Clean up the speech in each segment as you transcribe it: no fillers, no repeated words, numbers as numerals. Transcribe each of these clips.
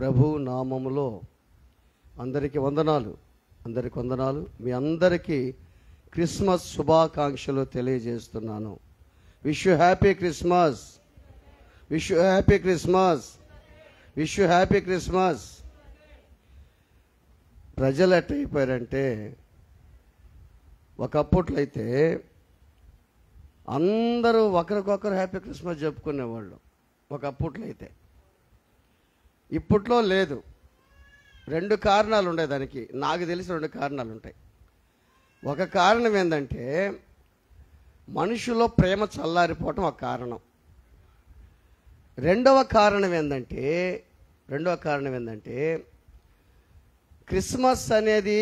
ప్రభు నామములో అందరికీ వందనాలు. మీ అందరికీ క్రిస్మస్ శుభాకాంక్షలు తెలియజేస్తున్నాను. Wish you happy Christmas. Wish you happy Christmas. Wish you happy Christmas. ప్రజలు ఎట్టయిపోయారంటే, ఒకప్పట్లో అయితే అందరూ ఒకరికొకరు హ్యాపీ క్రిస్మస్ చెప్పుకునేవాళ్ళు. ఒకప్పట్లో అయితే, ఇప్పట్లో లేదు. రెండు కారణాలు ఉన్నాయి దానికి. నాకు తెలిసి రెండు కారణాలు ఉంటాయి. ఒక కారణం ఏంటంటే, మనుషులో ప్రేమ చల్లారిపోవటం ఒక కారణం. రెండవ కారణం ఏంటంటే క్రిస్మస్ అనేది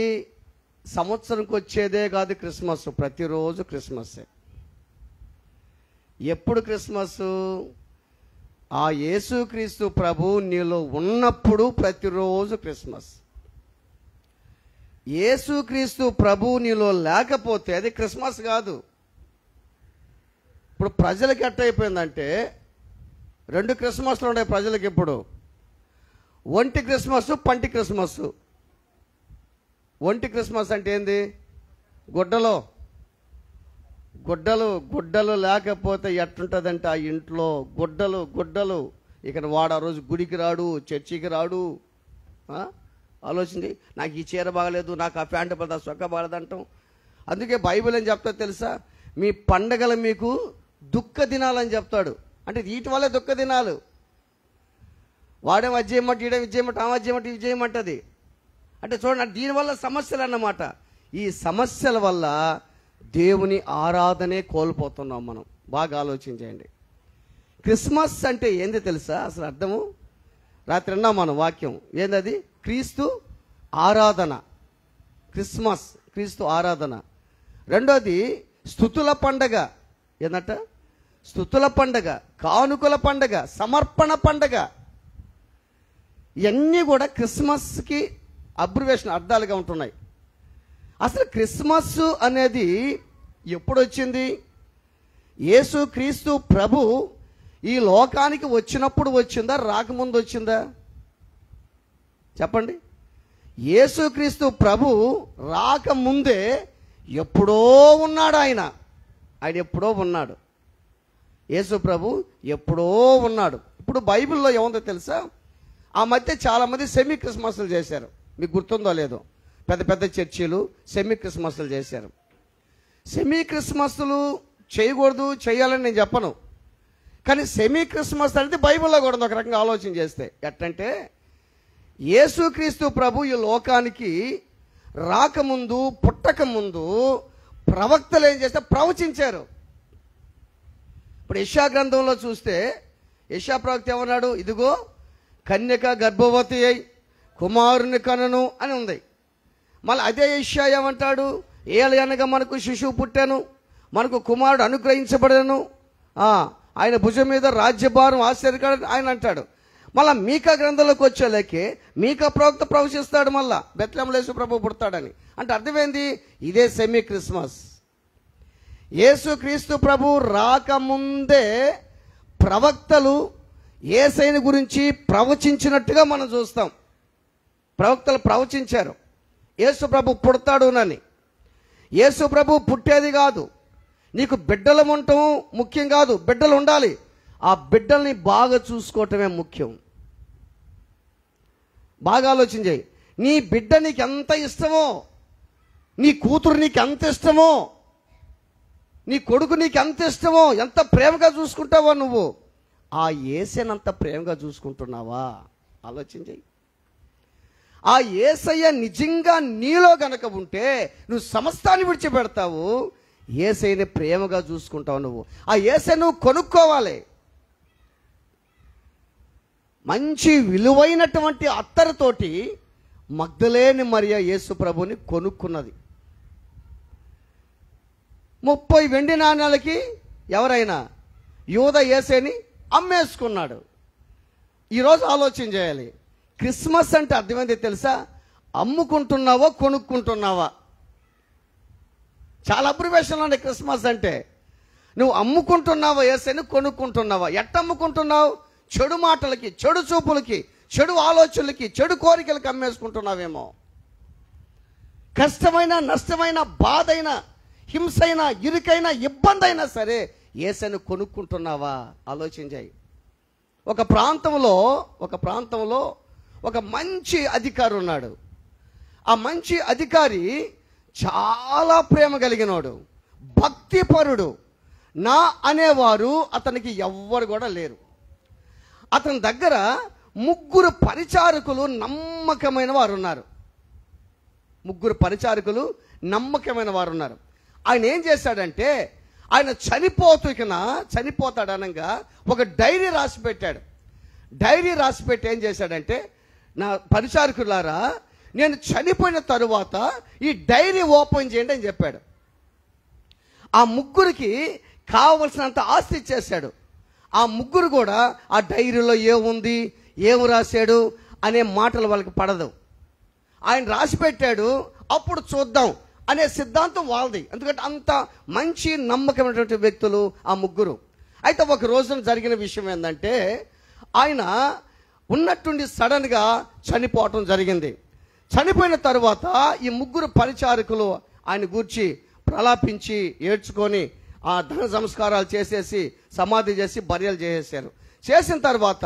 సంవత్సరంకి వచ్చేదే కాదు. క్రిస్మస్ ప్రతిరోజు క్రిస్మస్సే. ఎప్పుడు క్రిస్మస్? ఆ యేసుక్రీస్తు ప్రభు నీలో ఉన్నప్పుడు ప్రతిరోజు క్రిస్మస్. యేసుక్రీస్తు ప్రభు నీలో లేకపోతే అది క్రిస్మస్ కాదు. ఇప్పుడు ప్రజలకి ఎట్టయిపోయిందంటే, రెండు క్రిస్మస్లు ఉన్నాయి ప్రజలకి ఇప్పుడు. ఒంటి క్రిస్మస్, పంటి క్రిస్మస్. ఒంటి క్రిస్మస్ అంటే ఏంది? గుడ్డలు లేకపోతే ఎట్టుంటుందంటే ఆ ఇంట్లో గుడ్డలు. ఇక వాడు ఆ రోజు గుడికి రాడు, చర్చికి రాడు. ఆలోచించి, నాకు ఈ చీర బాగలేదు, నాకు ఆ ప్యాంటు పడదా, సొక్క బాగలేదంటాం. అందుకే బైబిల్ ఏం చెప్తా తెలుసా? మీ పండగలు మీకు దుఃఖ దినాలని చెప్తాడు. అంటే వీటి వల్లే దుఃఖ దినాలు. వాడేం అది చేయమంటే, ఈడేం ఇది చేయమంటే, ఆమె చేయమంటే ఇవి చేయమంటది. అంటే చూడండి, దీనివల్ల సమస్యలు అన్నమాట. ఈ సమస్యల వల్ల దేవుని ఆరాధనే కోల్పోతున్నాం మనం. బాగా ఆలోచించండి. క్రిస్మస్ అంటే ఏంది తెలుసా అసలు అర్థము? రాత్రి అన్నాం మనం వాక్యం. ఏందది? క్రీస్తు ఆరాధన. క్రిస్మస్ క్రీస్తు ఆరాధన. రెండోది స్తుతుల పండగ. ఏందట? స్తుతుల పండగ, కానుకల పండగ, సమర్పణ పండగ. ఇవన్నీ కూడా క్రిస్మస్కి అబ్రివేషన్ అర్థాలుగా ఉంటున్నాయి. అసలు క్రిస్మస్ అనేది ఎప్పుడు వచ్చింది? యేసుక్రీస్తు ప్రభు ఈ లోకానికి వచ్చినప్పుడు వచ్చిందా, రాకముందు వచ్చిందా? చెప్పండి. యేసుక్రీస్తు ప్రభు రాకముందే ఎప్పుడో ఉన్నాడు. ఆయన ఎప్పుడో ఉన్నాడు. యేసు ప్రభు ఎప్పుడో ఉన్నాడు. ఇప్పుడు బైబిల్లో ఏముందో తెలుసా? ఆ మధ్య చాలామంది సెమీ క్రిస్మస్లు చేశారు. మీకు గుర్తుందో లేదో, పెద్ద పెద్ద చర్చిలు సెమీ క్రిస్మస్లు చేశారు. సెమీ క్రిస్మస్లు చేయకూడదు, చేయాలని నేను చెప్పను. కానీ సెమీ క్రిస్మస్ అనేది బైబిల్లో కూడా ఒక రకంగా ఆలోచన చేస్తే ఎట్టంటే, యేసుక్రీస్తు ప్రభు ఈ లోకానికి రాకముందు, పుట్టకముందు ప్రవక్తలు ఏం చేస్తే ప్రవచించారు. ఇప్పుడు యెషయా గ్రంథంలో చూస్తే యెషయా ప్రవక్త ఏమన్నాడు? ఇదిగో కన్యక గర్భవతి అయి కుమారుని కనను అని ఉంది. మళ్ళీ అదే యెషయా ఏమంటాడు? ఏలయనగా మనకు శిశువు పుట్టాను, మనకు కుమారుడు అనుగ్రహించబడను, ఆయన భుజం మీద రాజ్యభారం ఆశ్చర్యకరం ఆయన అంటాడు. మళ్ళీ మీకా గ్రంథంలోకి వచ్చేలేకే మీకా ప్రవక్త ప్రవచిస్తాడు మళ్ళా బెత్లెహేములో యేసు ప్రభు పుడతాడని. అంటే అర్థమైంది, ఇదే సెమీ క్రిస్మస్. యేసుక్రీస్తు ప్రభు రాకముందే ప్రవక్తలు యేసయ్యను గురించి ప్రవచించినట్టుగా మనం చూస్తాం. ప్రవక్తలు ప్రవచించారు యేసు ప్రభు పుడతాడునని. యేసు ప్రభు పుట్టేది కాదు, నీకు బిడ్డలు ఉండటం ముఖ్యం కాదు, బిడ్డలు ఉండాలి. ఆ బిడ్డల్ని బాగా చూసుకోవటమే ముఖ్యం. బాగా ఆలోచించేయి. నీ బిడ్డ నీకు ఎంత ఇష్టమో, నీ కూతురు నీకు ఎంత ఇష్టమో, నీ కొడుకు నీకు ఎంత ఇష్టమో, ఎంత ప్రేమగా చూసుకుంటావో నువ్వు ఆ యేసయ్యనంత ప్రేమగా చూసుకుంటున్నావా? ఆలోచించేయి. ఆ యేసయ్య నిజంగా నీలో గనక ఉంటే నువ్వు సమస్తాన్ని విడిచిపెడతావు. యేసయ్యని ప్రేమగా చూసుకుంటావు నువ్వు. ఆ యేసయ్యను కొనుక్కోవాలి. మంచి విలువైనటువంటి అత్తరుతోటి మగ్దలేని మరియ యేసు ప్రభుని కొనుక్కున్నది. 30 వెండి నాణ్యాలకి ఎవరైనా యూద యేసయ్యని అమ్మేసుకున్నాడు. ఈరోజు ఆలోచన చేయాలి. క్రిస్మస్ అంటే అర్థమైంది తెలుసా? అమ్ముకుంటున్నావా, కొనుక్కుంటున్నావా? చాలా అబ్రివేషన్లు ఉన్నాయి క్రిస్మస్ అంటే. నువ్వు అమ్ముకుంటున్నావా యేసయ్యని, కొనుక్కుంటున్నావా? ఎట్ట అమ్ముకుంటున్నావు? చెడు మాటలకి, చెడు చూపులకి, చెడు ఆలోచనలకి, చెడు కోరికలకి అమ్మేసుకుంటున్నావేమో. కష్టమైన, నష్టమైన, బాధైన, హింసైన, ఇరుకైన, ఇబ్బంది అయినా సరే యేసుని కొనుక్కుంటున్నావా? ఆలోచించాయి. ఒక ప్రాంతంలో ఒక మంచి అధికారి ఉన్నాడు. ఆ మంచి అధికారి చాలా ప్రేమ కలిగినోడు, భక్తిపరుడు. నా అనేవారు అతనికి ఎవ్వరు కూడా లేరు. అతని దగ్గర 3 పరిచారకులు నమ్మకమైన వారు ఉన్నారు. 3 పరిచారకులు నమ్మకమైన వారు ఉన్నారు. ఆయన ఏం చేశాడంటే, ఆయన చనిపోతాడనగా ఒక డైరీ రాసి పెట్టాడు. డైరీ రాసి పెట్టి ఏం చేశాడంటే, నా పరిచారకులారా, నేను చనిపోయిన తరువాత ఈ డైరీ ఓపెన్ చేయండి అని చెప్పాడు. ఆ 3కి కావలసినంత ఆస్తి ఇచ్చేశాడు. ఆ 3 కూడా ఆ డైరీలో ఏముంది, ఏమి రాశాడు అనే మాటలు వాళ్ళకి పడదు. ఆయన రాసి పెట్టాడు, అప్పుడు చూద్దాం అనే సిద్ధాంతం వాళ్ళది. ఎందుకంటే అంత మంచి నమ్మకమైనటువంటి వ్యక్తులు ఆ 3. అయితే ఒక రోజున జరిగిన విషయం ఏంటంటే, ఆయన ఉన్నట్టుండి సడన్గా చనిపోవటం జరిగింది. చనిపోయిన తరువాత ఈ 3 పరిచారకులు ఆయన గూర్చి ప్రలాపించి ఏడ్చుకొని ఆ దహన సంస్కారాలు చేసేసి సమాధి చేసి బర్యలు చేసేసారు. చేసిన తర్వాత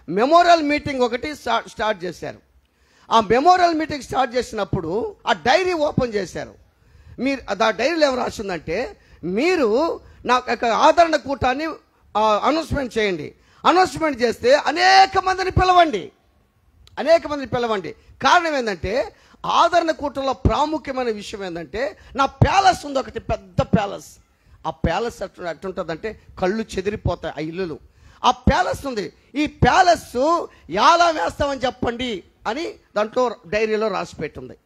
మెమోరియల్ మీటింగ్ ఒకటి స్టార్ట్ చేశారు. ఆ మెమోరియల్ మీటింగ్ స్టార్ట్ చేసినప్పుడు ఆ డైరీ ఓపెన్ చేశారు. ఆ డైరీలో ఏం రాసిందంటే, మీరు నా యొక్క ఆదరణ కూటాన్ని అనౌన్స్మెంట్ చేయండి. అనౌన్స్మెంట్ చేస్తే అనేక మందిని పిలవండి. కారణం ఏంటంటే, ఆదరణ కూటంలో ప్రాముఖ్యమైన విషయం ఏంటంటే, నా ప్యాలెస్ ఉంది, ఒకటి పెద్ద ప్యాలెస్. ఆ ప్యాలెస్ అట్టుంటుందంటే కళ్ళు చెదిరిపోతాయి ఆ ఇల్లులు. ఆ ప్యాలెస్ ఉంది. ఈ ప్యాలెస్ ఎలా వేస్తామని చెప్పండి అని దాంట్లో డైరీలో రాసి పెట్టింది.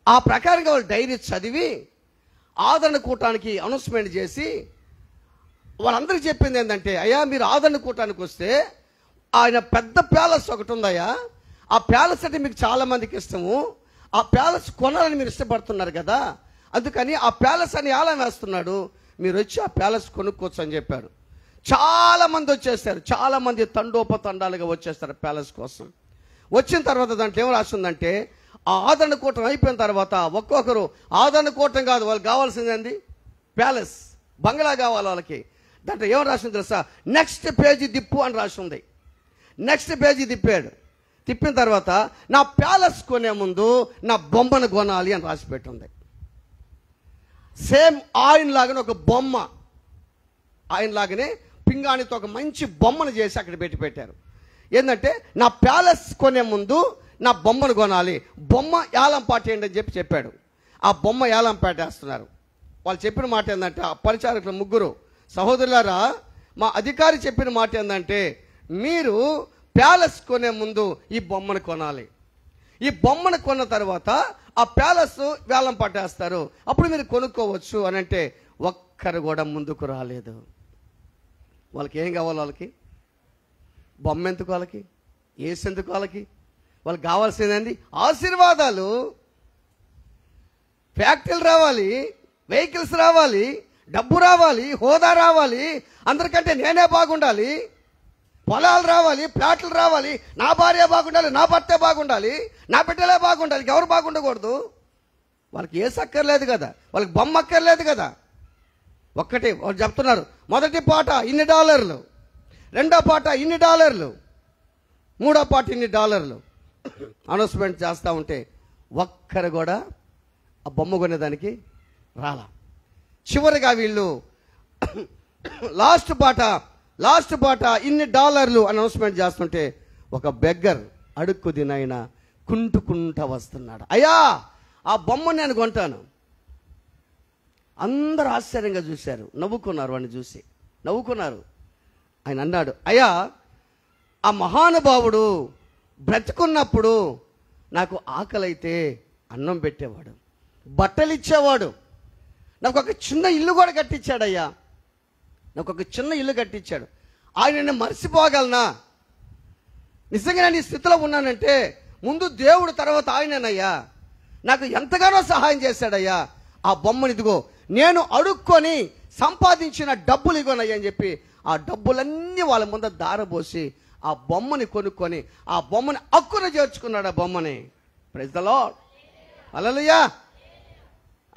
ఆ ప్రకారంగా వాళ్ళు డైరీ చదివి ఆదరణ కూటానికి అనౌన్స్మెంట్ చేసి వాళ్ళందరికీ చెప్పింది ఏంటంటే, అయ్యా మీరు ఆదరణ కూటానికి వస్తే ఆయన పెద్ద ప్యాలెస్ ఒకటి ఉందయ్యా, ఆ ప్యాలెస్ అంటే మీకు చాలామందికి ఇష్టము, ఆ ప్యాలెస్ కొనాలని మీరు ఇష్టపడుతున్నారు కదా, అందుకని ఆ ప్యాలెస్ అని ఎలా వేస్తున్నాడు, మీరు వచ్చి ఆ ప్యాలెస్ కొనుక్కోవచ్చు అని చెప్పాడు. చాలామంది వచ్చేస్తారు, చాలామంది తండోపతండాలుగా వచ్చేస్తారు ప్యాలెస్ కోసం. వచ్చిన తర్వాత దాంట్లో ఏం రాసిందంటే, ఆ ఆదరణ కూటం అయిపోయిన తర్వాత ఒక్కొక్కరు ఆదరణ కూటం కాదు, వాళ్ళకి కావాల్సింది ప్యాలెస్, బంగ్లా కావాలి వాళ్ళకి. దాంట్లో ఏం రాసింది తెలుసా, నెక్స్ట్ పేజీ తిప్పు అని రాసింది. నెక్స్ట్ పేజీ తిప్పిన తర్వాత నా ప్యాలెస్ కొనే ముందు నా బొమ్మను కొనాలి అని రాసి పెట్టింది. సేమ్ ఆయన లాగానే ఒక బొమ్మ, ఆయన లాగానే పింగాణితో ఒక మంచి బొమ్మను చేసి అక్కడ పెట్టారు. ఏంటంటే, నా ప్యాలెస్ కొనే ముందు నా బొమ్మను కొనాలి, బొమ్మ ఏలం పాటేయండి అని చెప్పాడు. ఆ బొమ్మ ఏలం పాటేస్తున్నారు. వాళ్ళు చెప్పిన మాట ఏంటంటే, ఆ పరిచారకులు 3 సహోదరులారా, మా అధికారి చెప్పిన మాట ఏంటంటే, మీరు ప్యాలెస్ కొనే ముందు ఈ బొమ్మను కొనాలి. ఈ బొమ్మను కొన్న తర్వాత ఆ ప్యాలెస్ వేలం పట్టేస్తారు, అప్పుడు మీరు కొనుక్కోవచ్చు అని అంటే ఒక్కరు కూడా ముందుకు రాలేదు. వాళ్ళకి ఏం కావాలి? వాళ్ళకి బొమ్మ ఎందుకు, వాళ్ళకి ఏసు ఎందుకు, వాళ్ళకి కావాల్సిందండి ఆశీర్వాదాలు. ఫ్యాక్టరీలు రావాలి, వెహికల్స్ రావాలి, డబ్బు రావాలి, హోదా రావాలి, అందరికంటే నేనే బాగుండాలి, పొలాలు రావాలి, ప్లాట్లు రావాలి, నా భార్య బాగుండాలి, నా భర్తే బాగుండాలి, నా బిడ్డలే బాగుండాలి, ఎవరు బాగుండకూడదు. వాళ్ళకి ఏసు అక్కర్లేదు కదా, వాళ్ళకి బొమ్మ అక్కర్లేదు కదా. ఒక్కటి వాళ్ళు చెప్తున్నారు, మొదటి పాట ఇన్ని డాలర్లు, రెండో పాట ఇన్ని డాలర్లు, మూడో పాట ఇన్ని డాలర్లు అనౌన్స్మెంట్ చేస్తూ ఉంటే ఒక్కరు కూడా ఆ బొమ్మ కొనేదానికి రాలా. చివరిగా వీళ్ళు లాస్ట్ పాట ఇన్ని డాలర్లు అనౌన్స్మెంట్ చేస్తుంటే ఒక బెగ్గర్ అడుక్కు తినైన కుంటుకుంటా వస్తున్నాడు. అయ్యా ఆ బొమ్మ నేను కొంటాను. అందరూ ఆశ్చర్యంగా చూశారు, నవ్వుకున్నారు, వాడిని చూసి నవ్వుకున్నారు. ఆయన అన్నాడు, అయ్యా ఆ మహానుభావుడు బ్రతుకున్నప్పుడు నాకు ఆకలైతే అన్నం పెట్టేవాడు, బట్టలు ఇచ్చేవాడు, నాకు ఒక చిన్న ఇల్లు కూడా కట్టించాడయ్యా, నాకు ఒక చిన్న ఇల్లు కట్టించాడు. ఆయన నేను మర్చిపోగలనా? నిజంగా నేను ఈ స్థితిలో ఉన్నానంటే ముందు దేవుడు, తర్వాత ఆయనేనయ్యా. నాకు ఎంతగానో సహాయం చేశాడయ్యా. ఆ బొమ్మని ఇదిగో నేను అడుక్కొని సంపాదించిన డబ్బులు ఇగోనయ్యా అని చెప్పి ఆ డబ్బులన్నీ వాళ్ళ ముందు దారబోసి ఆ బొమ్మని కొనుక్కొని ఆ బొమ్మని హక్కున చేర్చుకున్నాడు. ఆ బొమ్మని ప్రైజ్ ద లార్డ్, హల్లెలూయా.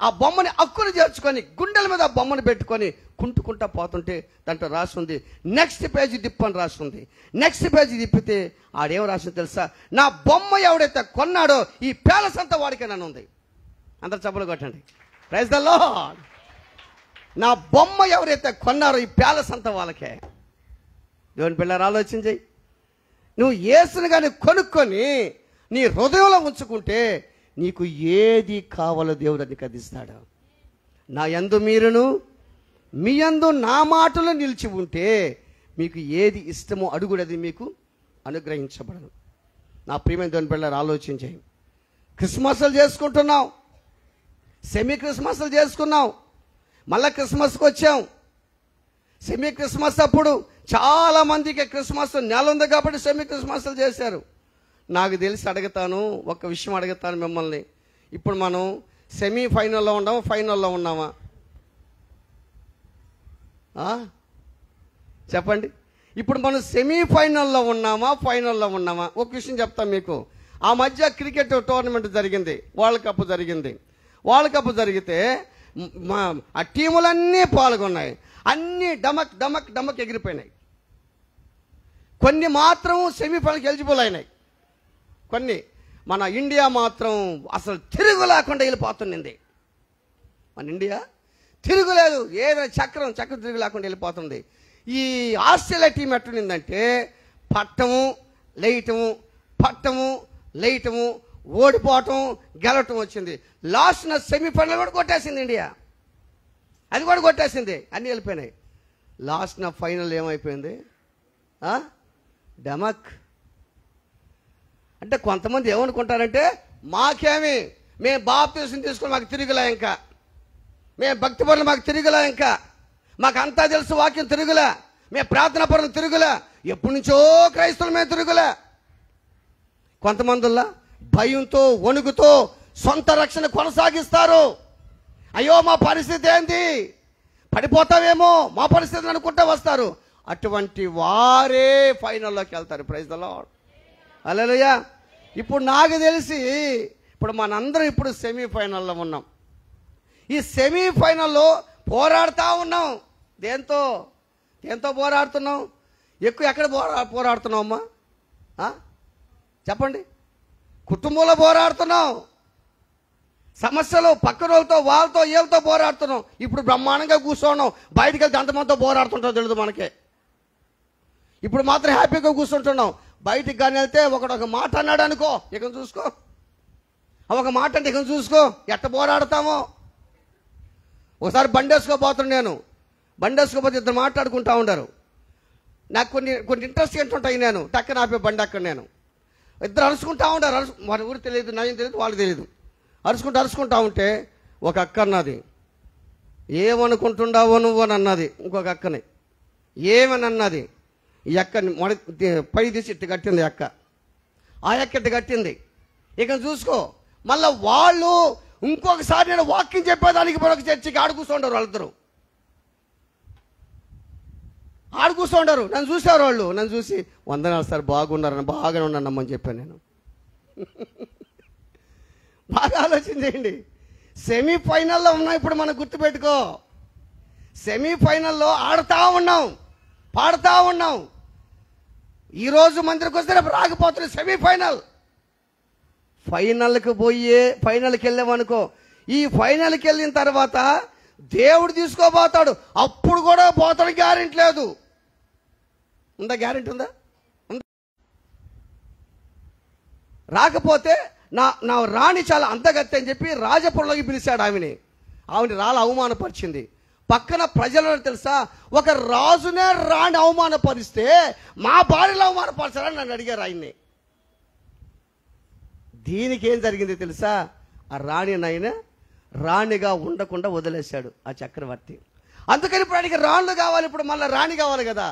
ఆ బొమ్మని హక్కున చేర్చుకొని గుండెల మీద ఆ బొమ్మను పెట్టుకొని కుంటుకుంటా పోతుంటే దాంట్లో రాస్తుంది నెక్స్ట్ పేజీ తిప్పని రాస్తుంది. నెక్స్ట్ పేజీ తిప్పితే ఆడేం రాసింది తెలుసా? నా బొమ్మ ఎవడైతే కొన్నాడో ఈ ప్యాలెస్ అంతా వాడికేనని ఉంది. అందరు చప్పలు కొట్టండి, ప్రైజ్ ద లార్డ్. నా బొమ్మ ఎవరైతే కొన్నారో ఈ ప్యాలెస్ అంతా వాళ్ళకే. దేవుని పిల్లలు ఆలోచించి, నువ్వు యేసుని కానీ కొనుక్కొని నీ హృదయంలో ఉంచుకుంటే నీకు ఏది కావాలో దేవుడు నీకు అందిస్తాడు. నా యందు మీరును మీ యందు నా మాటలు నిలిచి ఉంటే మీకు ఏది ఇష్టమో అడుగుడది మీకు అనుగ్రహించబడను. నా ప్రియమైన దేవుని పిల్లలు ఆలోచించి, క్రిస్మస్లు చేసుకుంటున్నాం, సెమీ క్రిస్మస్లు చేసుకున్నాం, మళ్ళీ క్రిస్మస్కి వచ్చాం. సెమీ క్రిస్మస్ అప్పుడు చాలామందికి క్రిస్మస్ నెల ఉంది కాబట్టి సెమీ క్రిస్మస్లు చేశారు. నాకు తెలిసి అడుగుతాను, ఒక విషయం అడుగుతాను మిమ్మల్ని. ఇప్పుడు మనం సెమీ ఫైనల్లో ఉన్నామా, ఫైనల్లో ఉన్నామా? చెప్పండి. ఇప్పుడు మనం సెమీ ఫైనల్లో ఉన్నామా, ఫైనల్లో ఉన్నామా? ఒక విషయం చెప్తాను మీకు. ఆ మధ్య క్రికెట్ టోర్నమెంట్ జరిగింది, వరల్డ్ కప్ జరిగింది. వరల్డ్ కప్ జరిగితే ఆ టీములన్నీ పాల్గొన్నాయి. అన్నీ డమక్ డమక్ డమక్ ఎగిరిపోయినాయి. కొన్ని మాత్రం సెమీఫైనల్కి ఎలిజిబుల్ అయినాయి. కొన్ని మన ఇండియా మాత్రం అసలు తిరుగు లేకుండా వెళ్ళిపోతుంది. మన ఇండియా తిరుగులేదు, ఏదైనా చక్రం తిరుగు లేకుండా వెళ్ళిపోతుంది. ఈ ఆస్ట్రేలియా టీం ఎట్లుందంటే పట్టము లేయటము ఓడిపోవటం గెలవటం వచ్చింది. లాస్ట్ సెమీఫైనల్ కూడా కొట్టేసింది ఇండియా, అది కూడా కొట్టేసింది, అన్నీ వెళ్ళిపోయినాయి. లాస్ట్ ఫైనల్ ఏమైపోయింది? డమక్. అంటే కొంతమంది ఏమనుకుంటారంటే మాకేమి, మేము బాప్తిసం తీసుకుని మాకు తిరుగులే, ఇంకా మేము భక్తి పనులు మాకు తిరుగులే, ఇంకా మాకు అంతా తెలుసు వాక్యం తిరుగులే, మేము ప్రార్థనా పనులు తిరుగులే, ఎప్పటి నుంచో క్రైస్తవులు మేము తిరుగులే. కొంతమందిలా భయంతో వణుకుతో సొంత రక్షణ కొనసాగిస్తారు. అయ్యో మా పరిస్థితి ఏంది, పడిపోతావేమో మా పరిస్థితిని అనుకుంటూ వస్తారు. అటువంటి వారే ఫైనల్లోకి వెళ్తారు. ప్రైజ్ ద లార్డ్, హల్లెలూయా. ఇప్పుడు నాకు తెలిసి ఇప్పుడు మనందరం ఇప్పుడు సెమీఫైనల్లో ఉన్నాం. ఈ సెమీఫైనల్లో పోరాడుతూ ఉన్నాం. దేంతో పోరాడుతున్నాం? ఎక్కడ పోరాడుతున్నాం అమ్మా? చెప్పండి. కుటుంబంలో పోరాడుతున్నాం, సమస్యలు పక్కన వాళ్ళతో ఏళ్ళతో పోరాడుతున్నాం. ఇప్పుడు బ్రహ్మాండంగా కూర్చోన్నాం, బయటికి వెళ్తే అంతమందితో పోరాడుతుంటాం తెలుసు మనకే. ఇప్పుడు మాత్రం హ్యాపీగా కూర్చుంటున్నాం. బయటికి కానీ వెళ్తే ఒక మాట అన్నాడు అనుకో, ఇక చూసుకో, ఒక మాట అంటే ఇక చూసుకో ఎట్ట పోరాడతామో. ఒకసారి బండి వేసుకోబోతున్నాను నేను, బండి వేసుకోపోతే ఇద్దరు మాట్లాడుకుంటా ఉండరు. నాకు కొన్ని ఇంట్రెస్ట్ ఏంటుంటాయి. నేను టక్కన ఆపే బండి అక్కడ, నేను ఇద్దరు అరుచుకుంటా ఉంటారు. వారి ఊరు తెలియదు, నయం తెలియదు, వాళ్ళకి తెలియదు. అరుచుకుంటా ఉంటే ఒక అక్క అన్నది, ఏమనుకుంటుండావో నువ్వు అని అన్నది. ఇంకొక అక్కని ఏమని అన్నది. ఈ అక్కని పై తీసి ఇట్టు కట్టింది అక్క. ఆ అక్క ఇట్టు కట్టింది. ఇక చూసుకో, మళ్ళీ వాళ్ళు ఇంకొకసారి నేను వాక్యం చెప్పేదానికి మరొక చర్చికి ఆడు కూర్చోండారు. వాళ్ళిద్దరు ఆడు కూర్చోండారు. నన్ను చూసారు వాళ్ళు. నన్ను చూసి వందనాలు సార్, బాగున్నారని, బాగానే ఉన్నానమ్మని చెప్పాను నేను. బాగా ఆలోచన చేయండి. సెమీఫైనల్లో ఉన్నాం ఇప్పుడు. మనం గుర్తుపెట్టుకో, సెమీఫైనల్లో ఆడుతూ ఉన్నాం, పాడుతూ ఉన్నాం. ఈరోజు మందిరికి వస్తే రేపు రాకపోతుంది సెమీఫైనల్. ఫైనల్కి వెళ్ళామనుకో, ఈ ఫైనల్కి వెళ్ళిన తర్వాత దేవుడు తీసుకోబోతాడు. అప్పుడు కూడా పోతాడు, గ్యారెంటీ లేదు. ఉందా? గ్యారెంటీ ఉందా? రాకపోతే నా రాణి చాలా అందగత్తి అని చెప్పి రాజపురంలోకి పిలిచాడు ఆమెని రాళ్ళ అవమానపరిచింది. పక్కన ప్రజలను తెలుసా, ఒక రాజునే రాణి అవమానపరిస్తే మా భార్యలు అవమానపరచాలని నన్ను అడిగారు ఆయన్ని. దీనికి ఏం జరిగింది తెలుసా? ఆ రాణినైనా రాణిగా ఉండకుండా వదిలేశాడు ఆ చక్రవర్తి. అందుకని ఇప్పుడు ఆయనకి రాణులు కావాలి, ఇప్పుడు మళ్ళీ రాణి కావాలి కదా.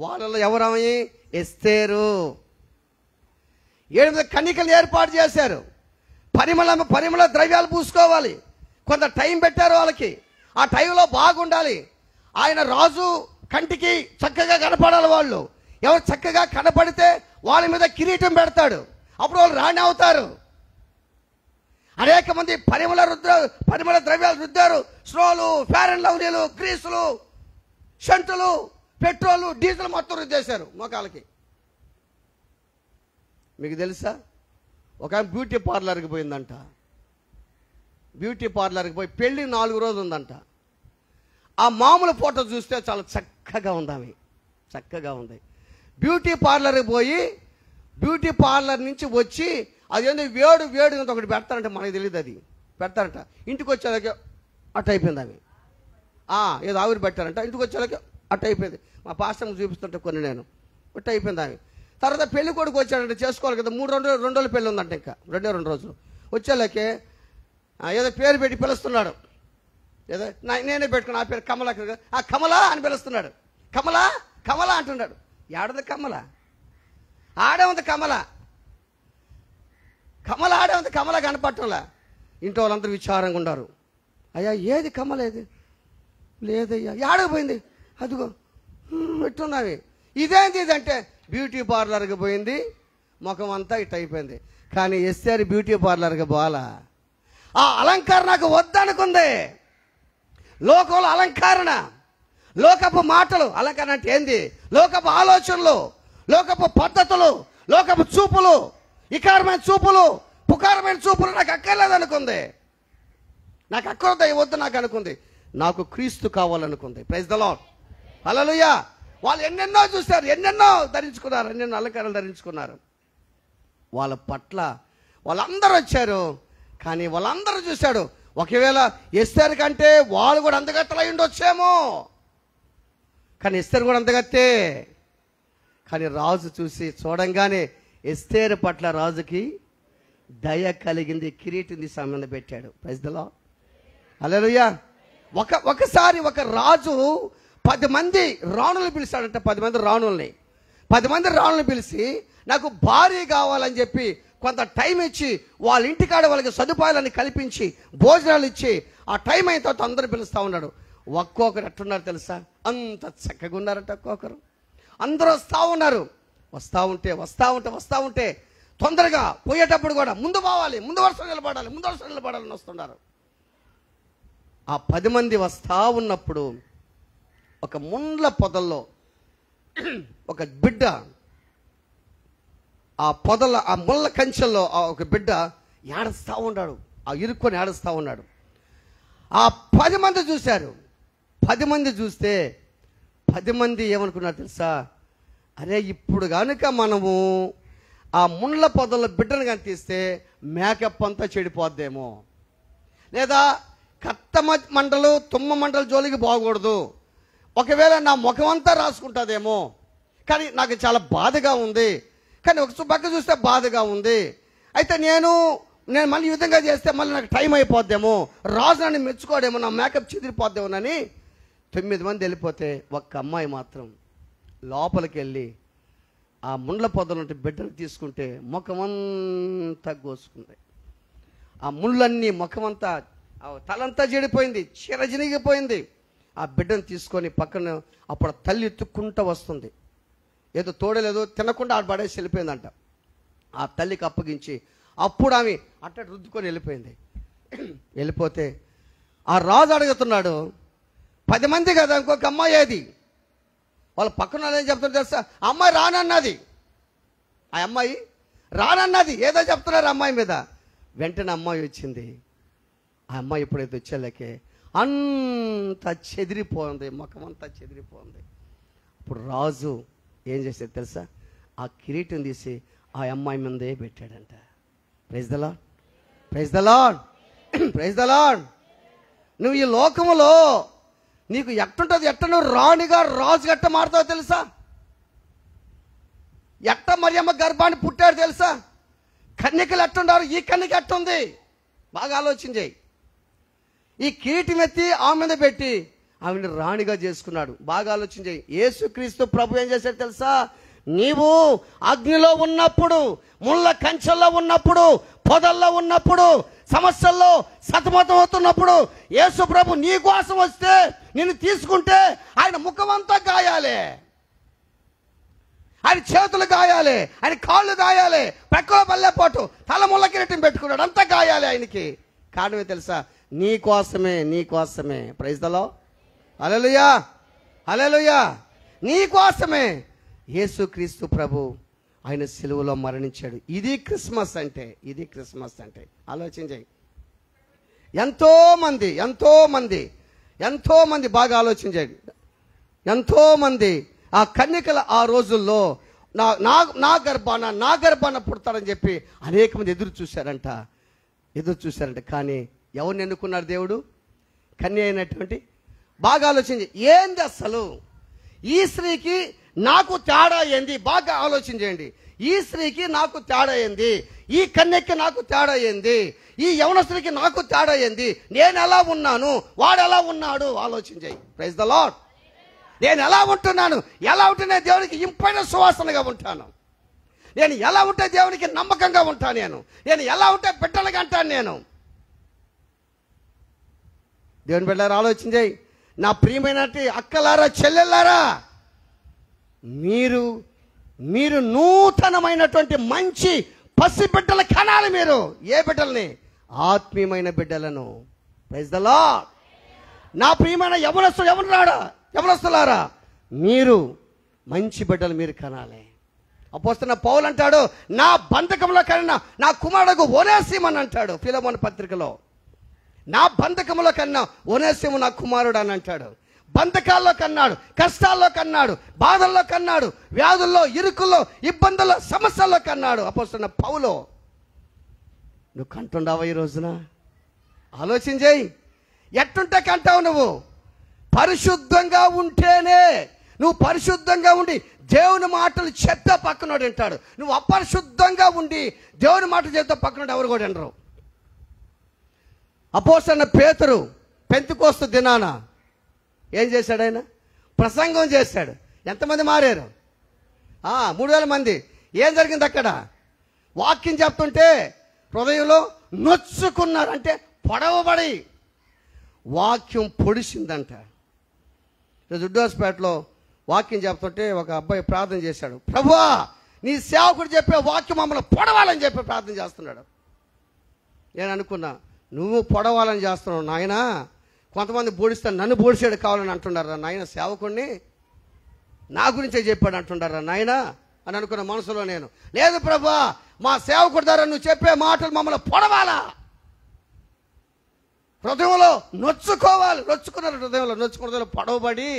వాళ్ళలో ఎవరమని? ఎస్తేరు. 8 కన్నికలు ఏర్పాటు చేశారు. పరిమళ ద్రవ్యాలు పూసుకోవాలి. కొంత టైం పెట్టారు వాళ్ళకి. ఆ టైంలో బాగుండాలి. ఆయన రాజు కంటికి చక్కగా కనపడాలి. వాళ్ళు ఎవరు చక్కగా కనపడితే వాళ్ళ మీద కిరీటం పెడతాడు, అప్పుడు వాళ్ళు రాణి అవుతారు. అనేక మంది పరిమళ ద్రవ్యాలు రుద్దారు, స్నోలు, ఫేర్ అండ్ లవ్లీలు, గ్రీసులు, షంటులు, పెట్రోలు, డీజిల్ మొత్తం రుద్దేశారు మోకాలకి. మీకు తెలుసా, ఒక బ్యూటీ పార్లర్కి పోయిందంట. బ్యూటీ పార్లర్కి పోయి పెళ్ళి 4 రోజులు ఉందంట. ఆ మామూలు ఫోటో చూస్తే చాలా చక్కగా ఉంది, ఆమె చక్కగా ఉంది. బ్యూటీ పార్లర్కి పోయి బ్యూటీ పార్లర్ నుంచి వచ్చి అదేందో వేడు ఒకటి పెడతారంట, మనకి తెలియదు, అది పెడతారంట. ఇంటికి వచ్చేదాకా అట్ట అయిపోయింది ఆమె. ఏదో ఆవిరి పెట్టారంట, ఇంటికి వచ్చేదాకా అట్ట అయిపోయింది. మా పాస్టర్ చూపిస్తుంటే కొన్ని నేను అట్ట అయిపోయింది ఆమె. తర్వాత పెళ్లి కొడుకు వచ్చాడంటే చేసుకోవాలి కదా, 2 రోజులు పెళ్ళి ఉందంట, ఇంకా 2 రోజులు. వచ్చేలాకే ఏదో పేరు పెట్టి పిలుస్తున్నాడు, ఏదో నేనే పెట్టుకున్నా, ఆ పేరు కమల, కమలా అని పిలుస్తున్నాడు. కమలా అంటున్నాడు. ఏడది కమల, ఆడే ఉంది కమల ఆడే ఉంది, కమల కనపట్టంలా. ఇంట్లో వాళ్ళందరూ విచారంగా ఉన్నారు. అయ్యా ఏది కమల, ఏది లేదయ్యా, ఏడకపోయింది, అదిగో పెట్టున్నావి. ఇదేంటి ఇదంటే బ్యూటీ పార్లర్కి పోయింది, ముఖం అంతా ఇట్ అయిపోయింది. కానీ ఎస్ఆర్ బ్యూటీ పార్లర్కి పోవాలా, ఆ అలంకరణ నాకు వద్దనుకుంది. లోకంలో అలంకరణ, లోకపు మాటలు, అలంకరణ అంటే ఏంది, లోకపు ఆలోచనలు, లోకపు పద్ధతులు, లోకపు చూపులు, ఇకారమైన చూపులు, పుకారమైన చూపులు నాకు అక్కర్లేదు అనుకుంది. నాకు అక్కర్లేదు, వద్దు నాకు అనుకుంది. నాకు క్రీస్తు కావాలనుకుంది. ప్రైజ్ ద లార్డ్, హల్లెలూయా. వాళ్ళు ఎన్నెన్నో చూశారు, ఎన్నెన్నో ధరించుకున్నారు, ఎన్నెన్నో అలంకరణలు ధరించుకున్నారు. వాళ్ళ పట్ల వాళ్ళందరూ వచ్చారు, కానీ వాళ్ళందరూ చూశాడు. ఒకవేళ ఎస్తేరు కంటే వాళ్ళు కూడా అందగత్తలు అయి ఉండొచ్చేమో, కానీ ఎస్తేరు కూడా అందగత్తే. కానీ రాజు చూడంగానే ఎస్తేరు పట్ల రాజుకి దయ కలిగింది, కిరీటం తీసి ఆమె మీద పెట్టాడు. ప్రైజ్ ది లార్డ్, హల్లెలూయా. ఒకసారి ఒక రాజు 10 మంది రాణులు పిలిచాడంట. 10 మంది రాణుల్ని పిలిచి నాకు భార్య కావాలని చెప్పి కొంత టైం ఇచ్చి వాళ్ళ ఇంటికాడ వాళ్ళకి సదుపాయాలని కల్పించి భోజనాలు ఇచ్చి ఆ టైం అయిన తర్వాత అందరూ పిలుస్తూ ఉన్నాడు. ఒక్కొక్కరు ఎట్టున్నారు తెలుసా, అంత చక్కగా ఉన్నారంట. ఒక్కొక్కరు అందరూ వస్తూ ఉన్నారు. వస్తూ ఉంటే తొందరగా పోయేటప్పుడు కూడా ముందు వరుస నిలబడాలని వస్తున్నారు. ఆ 10 మంది వస్తూ ఉన్నప్పుడు ఒక ముండ్ల పొదల్లో ఒక బిడ్డ, ఆ ముళ్ళ కంచెల్లో ఒక బిడ్డ ఏడుస్తూ ఉన్నాడు, ఇరుక్కొని ఏడుస్తూ ఉన్నాడు. ఆ 10 మంది చూశారు. 10 మంది చూస్తే 10 మంది ఏమనుకున్నారు తెలుసా, అరే ఇప్పుడు కనుక మనము ఆ ముండ్ల పొదల్లో బిడ్డను కానీ తీస్తే మేకప్ అంతా చెడిపోద్దేమో, లేదా కత్త మంటలు తుమ్మ మంటలు జోలికి బాగూడదు, ఒకవేళ నా ముఖం అంతా రాసుకుంటుందేమో, కానీ నాకు చాలా బాధగా ఉంది, కానీ ఒక పక్క చూస్తే బాధగా ఉంది. అయితే నేను మళ్ళీ ఈ విధంగా చేస్తే మళ్ళీ నాకు టైం అయిపోద్దేమో, రాజు నన్ను మెచ్చుకోడేమో, నా మేకప్ చెదిరిపోద్దేమోనని 9 మంది వెళ్ళిపోతే ఒక్క అమ్మాయి మాత్రం లోపలికి వెళ్ళి ఆ ముండ్ల పొదలుంటే బిడ్డను తీసుకుంటే ముఖమంతా కోసుకుంది. ఆ ముళ్ళన్నీ ముఖమంతా, తలంతా చెడిపోయింది, చిరజినిగిపోయింది. ఆ బిడ్డను తీసుకొని పక్కన అప్పుడు తల్లి ఎత్తుక్కుంటూ వస్తుంది. ఏదో తోడలేదో తినకుండా ఆడ పడేసి వెళ్ళిపోయిందంట. ఆ తల్లికి అప్పగించి అప్పుడు ఆమె అట్ట రుద్దుకొని వెళ్ళిపోతే ఆ రాజు అడుగుతున్నాడు, 10 మంది కదా, ఇంకొక అమ్మాయి ఏది? వాళ్ళ పక్కన ఏం చెప్తున్నారు తెలుసా, అమ్మాయి రానన్నది. ఆ అమ్మాయి రానన్నది ఏదో చెప్తున్నారు అమ్మాయి మీద. వెంటనే అమ్మాయి వచ్చింది. ఆ అమ్మాయి ఎప్పుడైతే వచ్చేలాకే అంత చెదిరిపోయింది, ముఖం అంతా చెదిరిపోయింది. ఇప్పుడు రాజు ఏం చేసేది తెలుసా, ఆ కిరీటం తీసి ఆ అమ్మాయి ముందే పెట్టాడంట. Praise the lord, praise the lord, praise the lord. నువ్వు ఈ లోకములో నీకు ఎట్టుంటుంది, నువ్వు రాణిగా రాజు ఎట్ట మారుతావు తెలుసా, ఎట్ట మరియమ్మ గర్భాన్ని పుట్టాడు తెలుసా, కన్యకలు ఎట్టుండారు, ఈ కన్యక ఎట్టుంది, బాగా ఆలోచన చేయి. ఈ కిరీటం ఎత్తి ఆమె మీద పెట్టి ఆమెను రాణిగా చేసుకున్నాడు. బాగా ఆలోచన చేయి. యేసుక్రీస్తు ప్రభు ఏం చేశాడు తెలుసా, నీవు అగ్నిలో ఉన్నప్పుడు, ముళ్ళ కంచెల్లో ఉన్నప్పుడు, పొదల్లో ఉన్నప్పుడు, సమస్యల్లో సతమతం అవుతున్నప్పుడు యేసు ప్రభు నీ కోసం వస్తే నిన్ను తీసుకుంటే ఆయన ముఖం అంతా గాయాలే, ఆయన చేతులు గాయాలి, ఆయన కాళ్ళు గాయాలి, పెక్కలో పల్లెపోటు, తల ముళ్ళ కిరీటం పెట్టుకున్నాడు, అంతా గాయాలి ఆయనకి. కారణమే తెలుసా? నీ కోసమే. Praise the lord. Hallelujah, hallelujah. నీ కోసమే యేసుక్రీస్తు ప్రభు ఆయన సిలువలో మరణించాడు. ఇది క్రిస్మస్ అంటే. ఆలోచించండి. ఎంతో మంది బాగా ఆలోచించండి. ఎంతో మంది ఆ కన్యకల ఆ రోజుల్లో నా గర్భాన పుడతాడని చెప్పి అనేక మంది ఎదురు చూశారంట. కానీ ఎవరిని ఎన్నుకున్నాడు దేవుడు? కన్య అయినటువంటి. బాగా ఆలోచించి, ఏంది అసలు ఈ స్త్రీకి నాకు తేడా ఏంది? బాగా ఆలోచించండి. ఈ స్త్రీకి నాకు తేడా ఏంది? ఈ కన్యకి నాకు తేడా ఏంది? ఈ యవనస్తుడికి నాకు తేడా ఏంది? నేను ఎలా ఉన్నాను, వాడు ఎలా ఉన్నాడు? ఆలోచించాయి. Praise the lord. నేను ఎలా ఉంటున్నాను? ఎలా ఉంటేనే దేవునికి ఇంపైన సువాసనగా ఉంటాను. నేను ఎలా ఉంటే దేవునికి నమ్మకంగా ఉంటాను. నేను ఎలా ఉంటే బిడ్డలుగా అంటాను. నేను దేవుని బిడ్డలారా ఆలోచించాయి. నా ప్రియమైన అక్కలారా, చెల్లెల్లారా, మీరు నూతనమైనటువంటి మంచి పసి బిడ్డల కనాలి. మీరు ఏ బిడ్డల్ని? ఆత్మీయమైన బిడ్డలను. Praise the lord. నా ప్రియమైన యవనస్తులారా, మీరు మంచి బిడ్డలు మీరు కనాలి. అపోస్తలుడైన పౌలు అంటాడు, నా బంధకంలో కన్నా నా కుమారుడు ఒనేసిమని అంటాడు ఫిలెమోను పత్రికలో. నా బంధకంలో కన్నా ఒనేసిము నా కుమారుడు అని అంటాడు. బంధకాల్లో కన్నాడు, కష్టాల్లో కన్నాడు, బాధల్లో కన్నాడు, వ్యాధుల్లో, ఇరుకుల్లో, ఇబ్బందుల్లో, సమస్యల్లో కన్నాడు అపోస్తలుడైన పౌలు. నువ్వు కంటుండావా ఈ రోజున? ఆలోచించేయి. ఎట్టుంటే కంటావు నువ్వు? పరిశుద్ధంగా ఉంటేనే. నువ్వు పరిశుద్ధంగా ఉండి దేవుని మాటలు చెప్తే పక్కనోడు వింటాడు. నువ్వు అపరిశుద్ధంగా ఉండి దేవుని మాటలు చెప్తే పక్కనోడు ఎవరు కూడా వినరు. అపోస్తలుడైన పేతురు పెంతెకోస్తు దినాన ఏం చేశాడు? ఆయన ప్రసంగం చేశాడు. ఎంతమంది మారారు? 3000 మంది. ఏం జరిగింది అక్కడ? వాక్యం చెప్తుంటే హృదయంలో నొచ్చుకున్నారు. అంటే పొడవబడి వాక్యం పొడిసిందంట. జుడ్డోస్పేటలో వాక్యం చెప్తుంటే ఒక అబ్బాయి ప్రార్థన చేశాడు, ప్రభువా నీ సేవకుడు చెప్పే వాక్యం మమ్మల్ని పొడవాలని చెప్పి ప్రార్థన చేస్తున్నాడు. నేను అనుకున్నా, నువ్వు పొడవాలని చేస్తున్నావు నాయన. కొంతమంది బోడిస్తాను, నన్ను బోడిసాడు కావాలని అంటున్నారా నాయన? సేవకుడిని నా గురించే చెప్పాడు అంటున్నారా నాయన అని అనుకున్న మనసులో నేను. లేదు ప్రభువా, మా సేవకుడి ద్వారా నువ్వు చెప్పే మాటలు మమ్మల్ని పొడవాలా, హృదయంలో నొచ్చుకోవాలి. హృదయంలో పొడవబడి,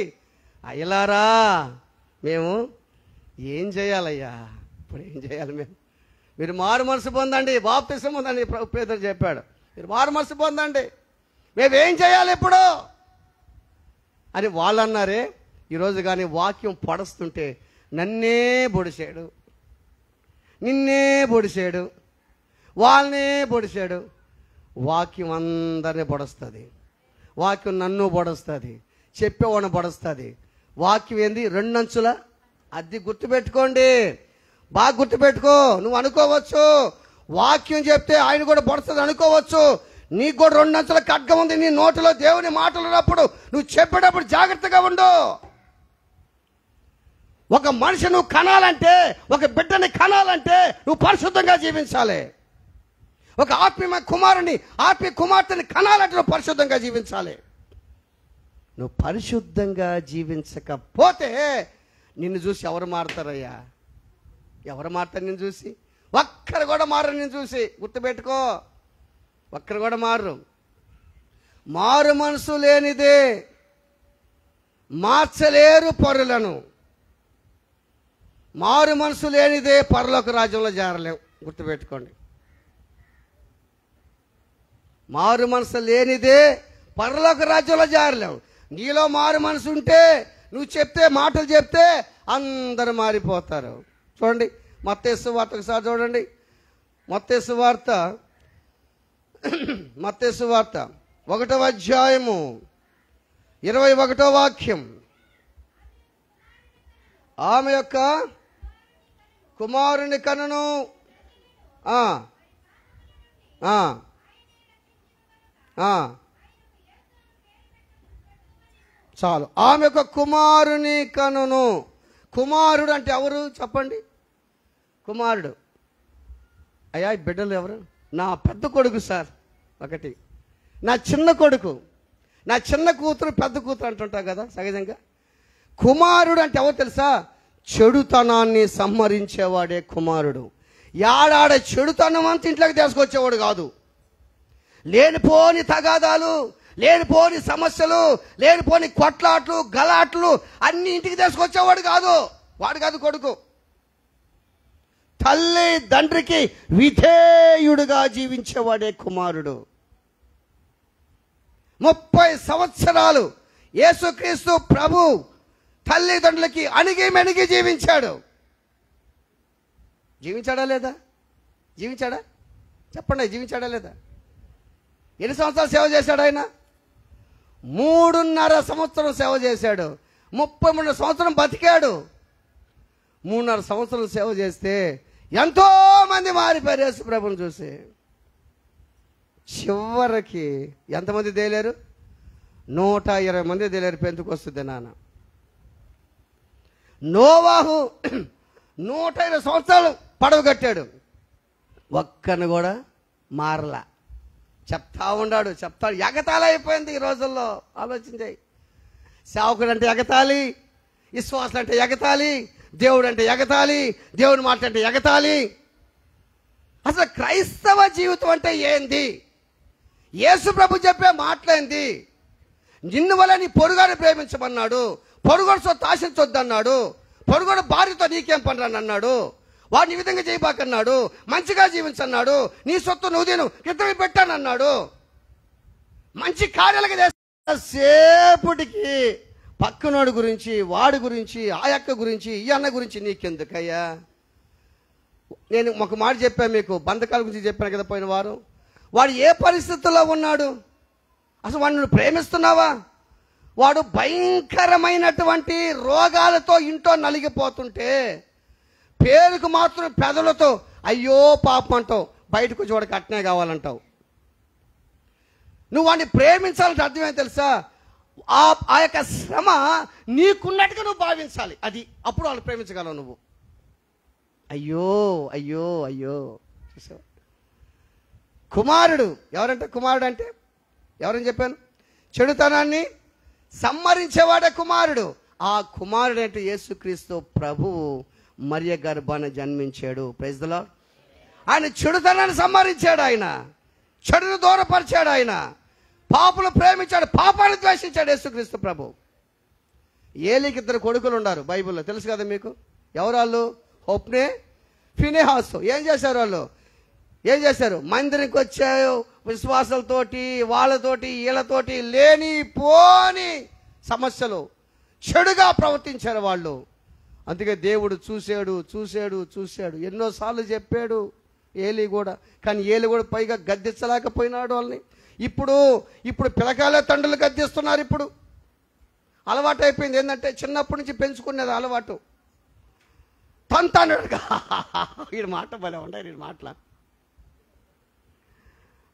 అయ్యలారా మేము ఏం చేయాలయ్యా? ఇప్పుడు ఏం చేయాలి? మీరు మారు మనసు పొందండి, బాప్తిసం పొందండి. పేతురు చెప్పాడు, మీరు మారు మనసు పొందండి, మేమేం చేయాలి ఇప్పుడు అని వాళ్ళు అన్నారే. ఈరోజు కానీ వాక్యం పడుస్తుంటే నన్నే పొడిచాడు, నిన్నే పొడిచాడు, వాళ్ళనే పొడిచాడు. వాక్యం అందరినీ పొడుస్తుంది. వాక్యం నన్ను పొడుస్తుంది, చెప్పేవాడిని పొడుస్తుంది. వాక్యం ఏంది? 2 అంచుల అది. గుర్తుపెట్టుకోండి, బాగా గుర్తుపెట్టుకో. నువ్వు అనుకోవచ్చు వాక్యం చెప్తే ఆయన కూడా పొడుస్తుంది అనుకోవచ్చు. నీకు కూడా 2 అంచుల ఖడ్గం ఉంది నీ నోటిలో. దేవుని మాటలు ఉన్నప్పుడు నువ్వు చెప్పేటప్పుడు జాగ్రత్తగా ఉండు. ఒక మనిషి నువ్వు కనాలంటే, ఒక బిడ్డని కనాలంటే నువ్వు పరిశుద్ధంగా జీవించాలి. ఒక ఆత్మీయ కుమార్తెని కనాలంటే నువ్వు పరిశుద్ధంగా జీవించాలి. నువ్వు పరిశుద్ధంగా జీవించకపోతే నిన్ను చూసి ఎవరు మారుతారయ్యా? ఎవరు మారుతారు నిన్ను చూసి? ఒక్కరు కూడా మారరు నిన్ను చూసి. గుర్తుపెట్టుకో, ఒక్కరు కూడా మారరు. మారు మనసు లేనిదే మార్చలేరు పరులను. మారు మనసు లేనిదే పరలోక రాజ్యంలో చేరలేం. గుర్తుపెట్టుకోండి, మారు మనసు లేనిదే పరలోక రాజ్యంలో చేరలేవు. నీలో మారు మనసు ఉంటే నువ్వు చెప్తే, మాటలు చెప్తే అందరూ మారిపోతారు. చూడండి మత్తయి సువార్త ఒకసారి చూడండి. మత్తయి సువార్త 1వ అధ్యాయము 21వ వాక్యం. ఆమె యొక్క కుమారుని కనును. చాలు. ఆమె యొక్క కుమారుని కనును. కుమారుడు అంటే ఎవరు చెప్పండి? కుమారుడు. అయ్యా ఈ బిడ్డలు ఎవరు? నా పెద్ద కొడుకు సార్ ఒకటి, నా చిన్న కొడుకు, నా చిన్న కూతురు పెద్ద కూతురు అంటుంటాం కదా సహజంగా. కుమారుడు అంటే ఎవరు తెలుసా? చెడుతనాన్ని సంహరించేవాడే కుమారుడు. యాడాడ చెడుతనం అంతా ఇంట్లోకి తీసుకొచ్చేవాడు కాదు. లేనిపోని తగాదాలు, లేనిపోని సమస్యలు, లేనిపోని కొట్లాట్లు, గలాట్లు అన్ని ఇంటికి తీసుకొచ్చేవాడు కాదు. వాడు కాదు కొడుకు. తల్లి తండ్రికి విధేయుడుగా జీవించేవాడే కుమారుడు. 30 సంవత్సరాలు యేసుక్రీస్తు ప్రభు తల్లిదండ్రులకి అణిగి మెణిగి జీవించాడు. జీవించాడా లేదా? జీవించాడా? చెప్పండి, జీవించాడా లేదా? ఎన్ని సంవత్సరాలు సేవ చేశాడు ఆయన? 3.5 సంవత్సరం సేవ చేశాడు. 33 సంవత్సరం బతికాడు. 3.5 సంవత్సరం సేవ చేస్తే ఎంతో మంది మారిపోయారు యేసు ప్రభుని చూసి. చివరికి ఎంతమంది తేలేరు? 120 మంది తేలేరు పెంతెకొస్తు నాన్న. నోవాహు 120 సంవత్సరాలు పడవ కట్టాడు, ఒక్కని కూడా మారలా. చెప్తా ఉన్నాడు, చెప్తాడు. ఎగతాళి అయిపోయింది ఈ రోజుల్లో. ఆలోచించాయి. సేవకుడు అంటే ఎగతాళి, విశ్వాసులు అంటే ఎగతాళి, దేవుడు అంటే ఎగతాళి, దేవుని మాట అంటే ఎగతాళి. అసలు క్రైస్తవ జీవితం అంటే ఏంది? యేసు ప్రభు చెప్పే మాటలేంది? నిన్ను వల్ల నీ పొరుగాడు ప్రేమించమన్నాడు, పొరుగోడు సొత్తు ఆశించొద్దన్నాడు, పొరుగోడు భార్యతో నీకేం పని అన్నాడు, వాడిని ఈ విధంగా చేయబాకన్నాడు, మంచిగా జీవించన్నాడు, నీ సొత్తు నువ్వు తిను ఇద్దరికి పెట్టానన్నాడు. మంచి కార్యాలుగా చేస్తా సేపటికి పక్కనోడు గురించి, వాడి గురించి, ఆ అక్క గురించి, ఈ అన్న గురించి నీకెందుకయ్యా? నేను ఒక మాట చెప్పాను మీకు, బంధకాల గురించి చెప్పాను కదా పోయిన వారం. వాడు ఏ పరిస్థితుల్లో ఉన్నాడు? అసలు వాడిని నువ్వు ప్రేమిస్తున్నావా? వాడు భయంకరమైనటువంటి రోగాలతో ఇంట్లో నలిగిపోతుంటే పేరుకు మాత్రం పెదలతో అయ్యో పాపం అంటావు, బయటకు చూడక అట్నే కావాలంటావు. నువ్వు వాడిని ప్రేమించాలంటే అర్థమేం తెలుసా? ఆ యొక్క శ్రమ నీకున్నట్టుగా నువ్వు భావించాలి. అది అప్పుడు వాళ్ళు ప్రేమించగలవు నువ్వు. అయ్యో అయ్యో అయ్యో. చూసావు? కుమారుడు ఎవరంటే? కుమారుడు అంటే ఎవరని చెప్పాను? చెడుతనాన్ని సంహరించేవాడే కుమారుడు. ఆ కుమారుడు అంటే యేసుక్రీస్తు ప్రభువు మరియ గర్భాన జన్మించాడు. Praise the lord. ఆయన చెడుతనాన్ని సంహరించాడు, ఆయన చెడును దూరపరిచాడు, ఆయన పాపులు ప్రేమించాడు, పాపాన్ని ద్వేషించాడు యేసుక్రీస్తు ప్రభు. ఏలీకి 2 కొడుకులు ఉన్నారు బైబిల్లో, తెలుసు కదా మీకు. ఎవరు వాళ్ళు? హోప్నే, ఫినెహాసు. ఏం చేశారు వాళ్ళు? ఏం చేశారు? మందిరికి వచ్చారు విశ్వాసాలతోటి, వాళ్ళతోటి వీళ్ళతోటి లేని పోని సమస్యలు, చెడుగా ప్రవర్తించారు వాళ్ళు. అందుకే దేవుడు చూశాడు చూశాడు చూశాడు, ఎన్నోసార్లు చెప్పాడు ఏలీ కూడా. కానీ ఏలీ కూడా పైగా గద్దించలేకపోయినాడు వాళ్ళని. ఇప్పుడు పిల్లకాయలే తండ్రులు గద్దిస్తున్నారు. ఇప్పుడు అలవాటు అయిపోయింది. ఏంటంటే చిన్నప్పటి నుంచి పెంచుకునేది అలవాటు. తంతాను వీడి మాట భలే ఉంటాయి, వీడి మాటల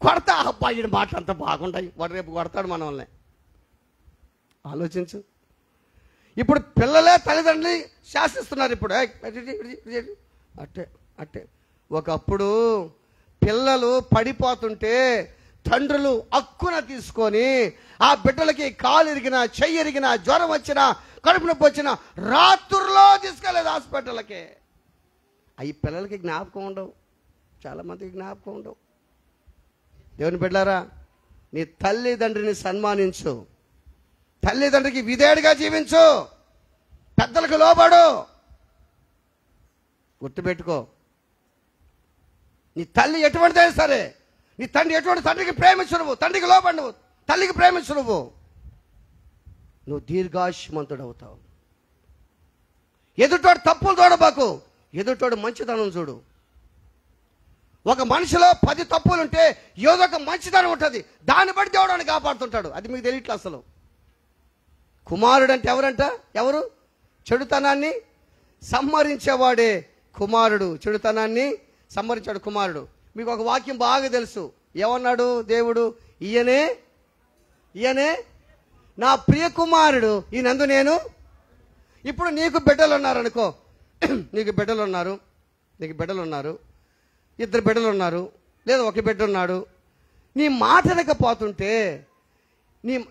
కొడతా, అబ్బా వీడి మాటలు అంత బాగుంటాయి, వాడు రేపు కొడతాడు మనల్ని. ఆలోచించు. ఇప్పుడు పిల్లలే తల్లిదండ్రులు శాసిస్తున్నారు. ఇప్పుడు అట్టే అట్టే. ఒకప్పుడు పిల్లలు పడిపోతుంటే తండ్రులు హక్కున తీసుకొని ఆ బిడ్డలకి కాలు ఇరిగినా, చెయ్యి ఇరిగినా, జ్వరం వచ్చినా, కడుపు నొప్పి వచ్చినా రాత్రుల్లో తీసుకెళ్ళేది హాస్పిటల్కి. అవి పిల్లలకి జ్ఞాపకం ఉండవు, చాలామందికి జ్ఞాపకం ఉండవు. దేవుని బిడ్డలారా, నీ తల్లిదండ్రిని సన్మానించు, తల్లిదండ్రికి విధేయుడిగా జీవించు, పెద్దలకు లోబడు. గుర్తుపెట్టుకో, నీ తల్లి ఎటువంటిదైనా సరే, నీ తండ్రి ఎటువంటి, తండ్రికి ప్రేమించు నువ్వు, తండ్రికి లోబడి నువ్వు, తల్లికి ప్రేమించు నువ్వు దీర్ఘాయుష్మంతుడు అవుతావు. ఎదుటోడు తప్పులు చూడబాకు, ఎదుటోడు మంచితనం చూడు. ఒక మనిషిలో 10 తప్పులుంటే ఏదో ఒక మంచితనం ఉంటుంది, దాన్ని బట్టి దేవుడు కాపాడుతుంటాడు. అది మీకు తెలియట్లే అసలు. కుమారుడు అంటే ఎవరంట? ఎవరు? చెడుతనాన్ని సంహరించేవాడే కుమారుడు. చెడుతనాన్ని సంహరించాడు కుమారుడు. మీకు ఒక వాక్యం బాగా తెలుసు. ఏమన్నాడు దేవుడు? ఈయనే నా ప్రియ కుమారుడు, ఈయనందు నేను. ఇప్పుడు నీకు బిడ్డలు ఉన్నారనుకో, నీకు బిడ్డలు ఉన్నారు, ఇద్దరు బిడ్డలు ఉన్నారు, లేదా ఒక బిడ్డ ఉన్నాడు. నీ మాట వినకపోతుంటే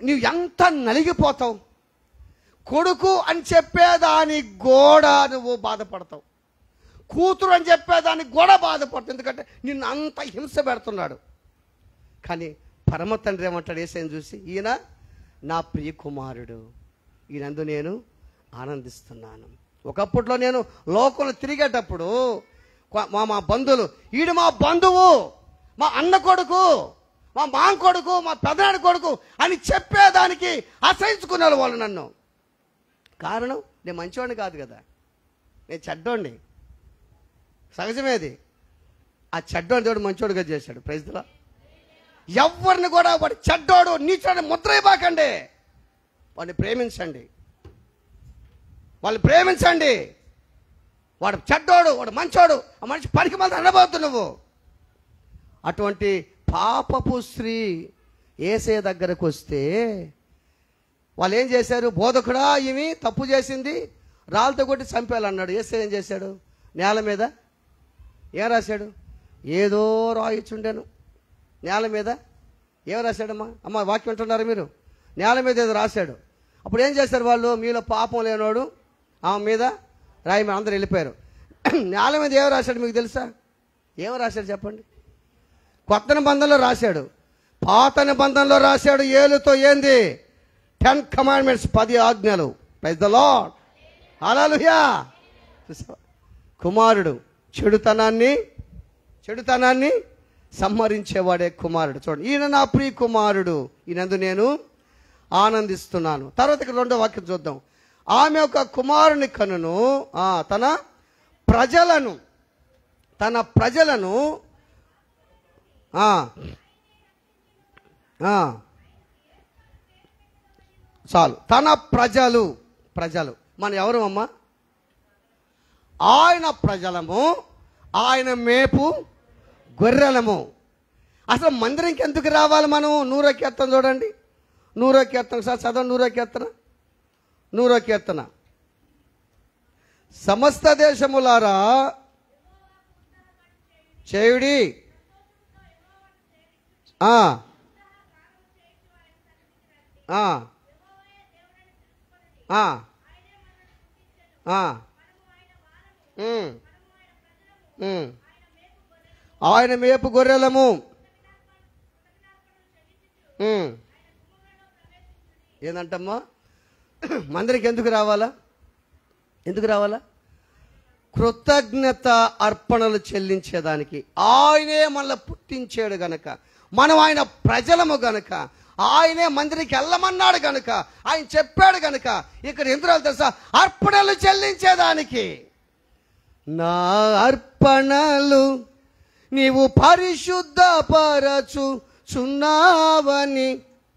నీవు ఎంత నలిగిపోతావు. కొడుకు అని చెప్పేదాని గోడ నువ్వు బాధపడతావు, కూతురు అని చెప్పేదానికి కూడా బాధపడతావు. ఎందుకంటే నిన్ను అంత హింస పెడుతున్నాడు. కానీ పరమ తండ్రి ఏమంటాడు యేసయ్యను చూసి, ఈయన నా ప్రియ కుమారుడు, ఈయనందు నేను ఆనందిస్తున్నాను. ఒకప్పట్లో నేను లోకంలో తిరిగేటప్పుడు మా బంధువులు, ఈడు మా బంధువు, మా అన్న కొడుకు, మా మామ కొడుకు, మా పెదనాడి కొడుకు అని చెప్పేదానికి అసహించుకున్నారు వాళ్ళు నన్ను. కారణం నేను మంచివాడిని కాదు కదా, నేను చెడ్డోడిని. సహజమేది. ఆ చెడ్డోడి దేవుడు మంచోడుగా చేశాడు. Praise the lord. ఎవరిని కూడా వాడు చెడ్డోడు నీచోడు ముద్ర ఇవ్వకండి, వాడిని ప్రేమించండి, వాడు చెడ్డోడు, వాడు మంచోడు, ఆ మనిషి పనికి మళ్ళీ అనబోతు నువ్వు. అటువంటి పాపపు స్త్రీ యేసయ్య దగ్గరకు వస్తే వాళ్ళు ఏం చేశారు? బోధకుడా, ఈమె తప్పు చేసింది, రాళ్ళతో కొట్టి చంపేయాలన్నాడు. యేసయ్య ఏం చేశాడు? నేల మీద ఏం రాశాడు? ఏదో రాయిచుండాను నేల మీద. ఏం రాశాడమ్మా? అమ్మ వాక్యం వింటున్నారు మీరు? నేల మీద ఏదో రాశాడు. అప్పుడు ఏం చేశారు వాళ్ళు? మీలో పాపం లేనోడు ఆమె మీద రాయి మీద అందరూ వెళ్ళిపోయారు. నేల మీద ఏం రాశాడు మీకు తెలుసా? ఏం రాశాడు చెప్పండి? కొత్త నిబంధనలో రాశాడు, పాత నిబంధనలో రాశాడు. ఏలుతో ఏంది? 10 కమాండ్మెంట్స్, 10 ఆజ్ఞలు. Praise the lord. హల్లెలూయా. కుమారుడు చెడుతనాన్ని సంహరించేవాడే కుమారుడు. చూడండి, ఈయన నా ప్రియ కుమారుడు, ఈయనందు నేను ఆనందిస్తున్నాను. తర్వాత ఇక్కడ రెండో వాక్యం చూద్దాం. ఆమె ఒక కుమారుని కనును, తన ప్రజలను చాలు, తన ప్రజలు మనం ఎవరు అమ్మా? ఆయన ప్రజలము, ఆయన మేపు గొర్రెలము. అసలు మందిరంకి ఎందుకు రావాలి మనం? నూరో కీర్తన చూడండి, నూరో కీర్తన సార్ చదవండి. నూరో కీర్తన. సమస్త దేశములారా చేయుడి, ఆయన మేపు గొర్రెలము. ఏందంటమ్మా? మందిరికి ఎందుకు రావాలా? కృతజ్ఞత అర్పణలు చెల్లించేదానికి. ఆయనే మనల్ని పుట్టించాడు గనక, మనం ఆయన ప్రజలము గనక, ఆయనే మందిరికి వెళ్ళమన్నాడు గనక, ఆయన చెప్పాడు గనక ఇక్కడ ఎందుకు తెలుసా? అర్పణలు చెల్లించేదానికి. నా అర్పణలు నీవు పరిశుద్ధపరచుచున్నావని.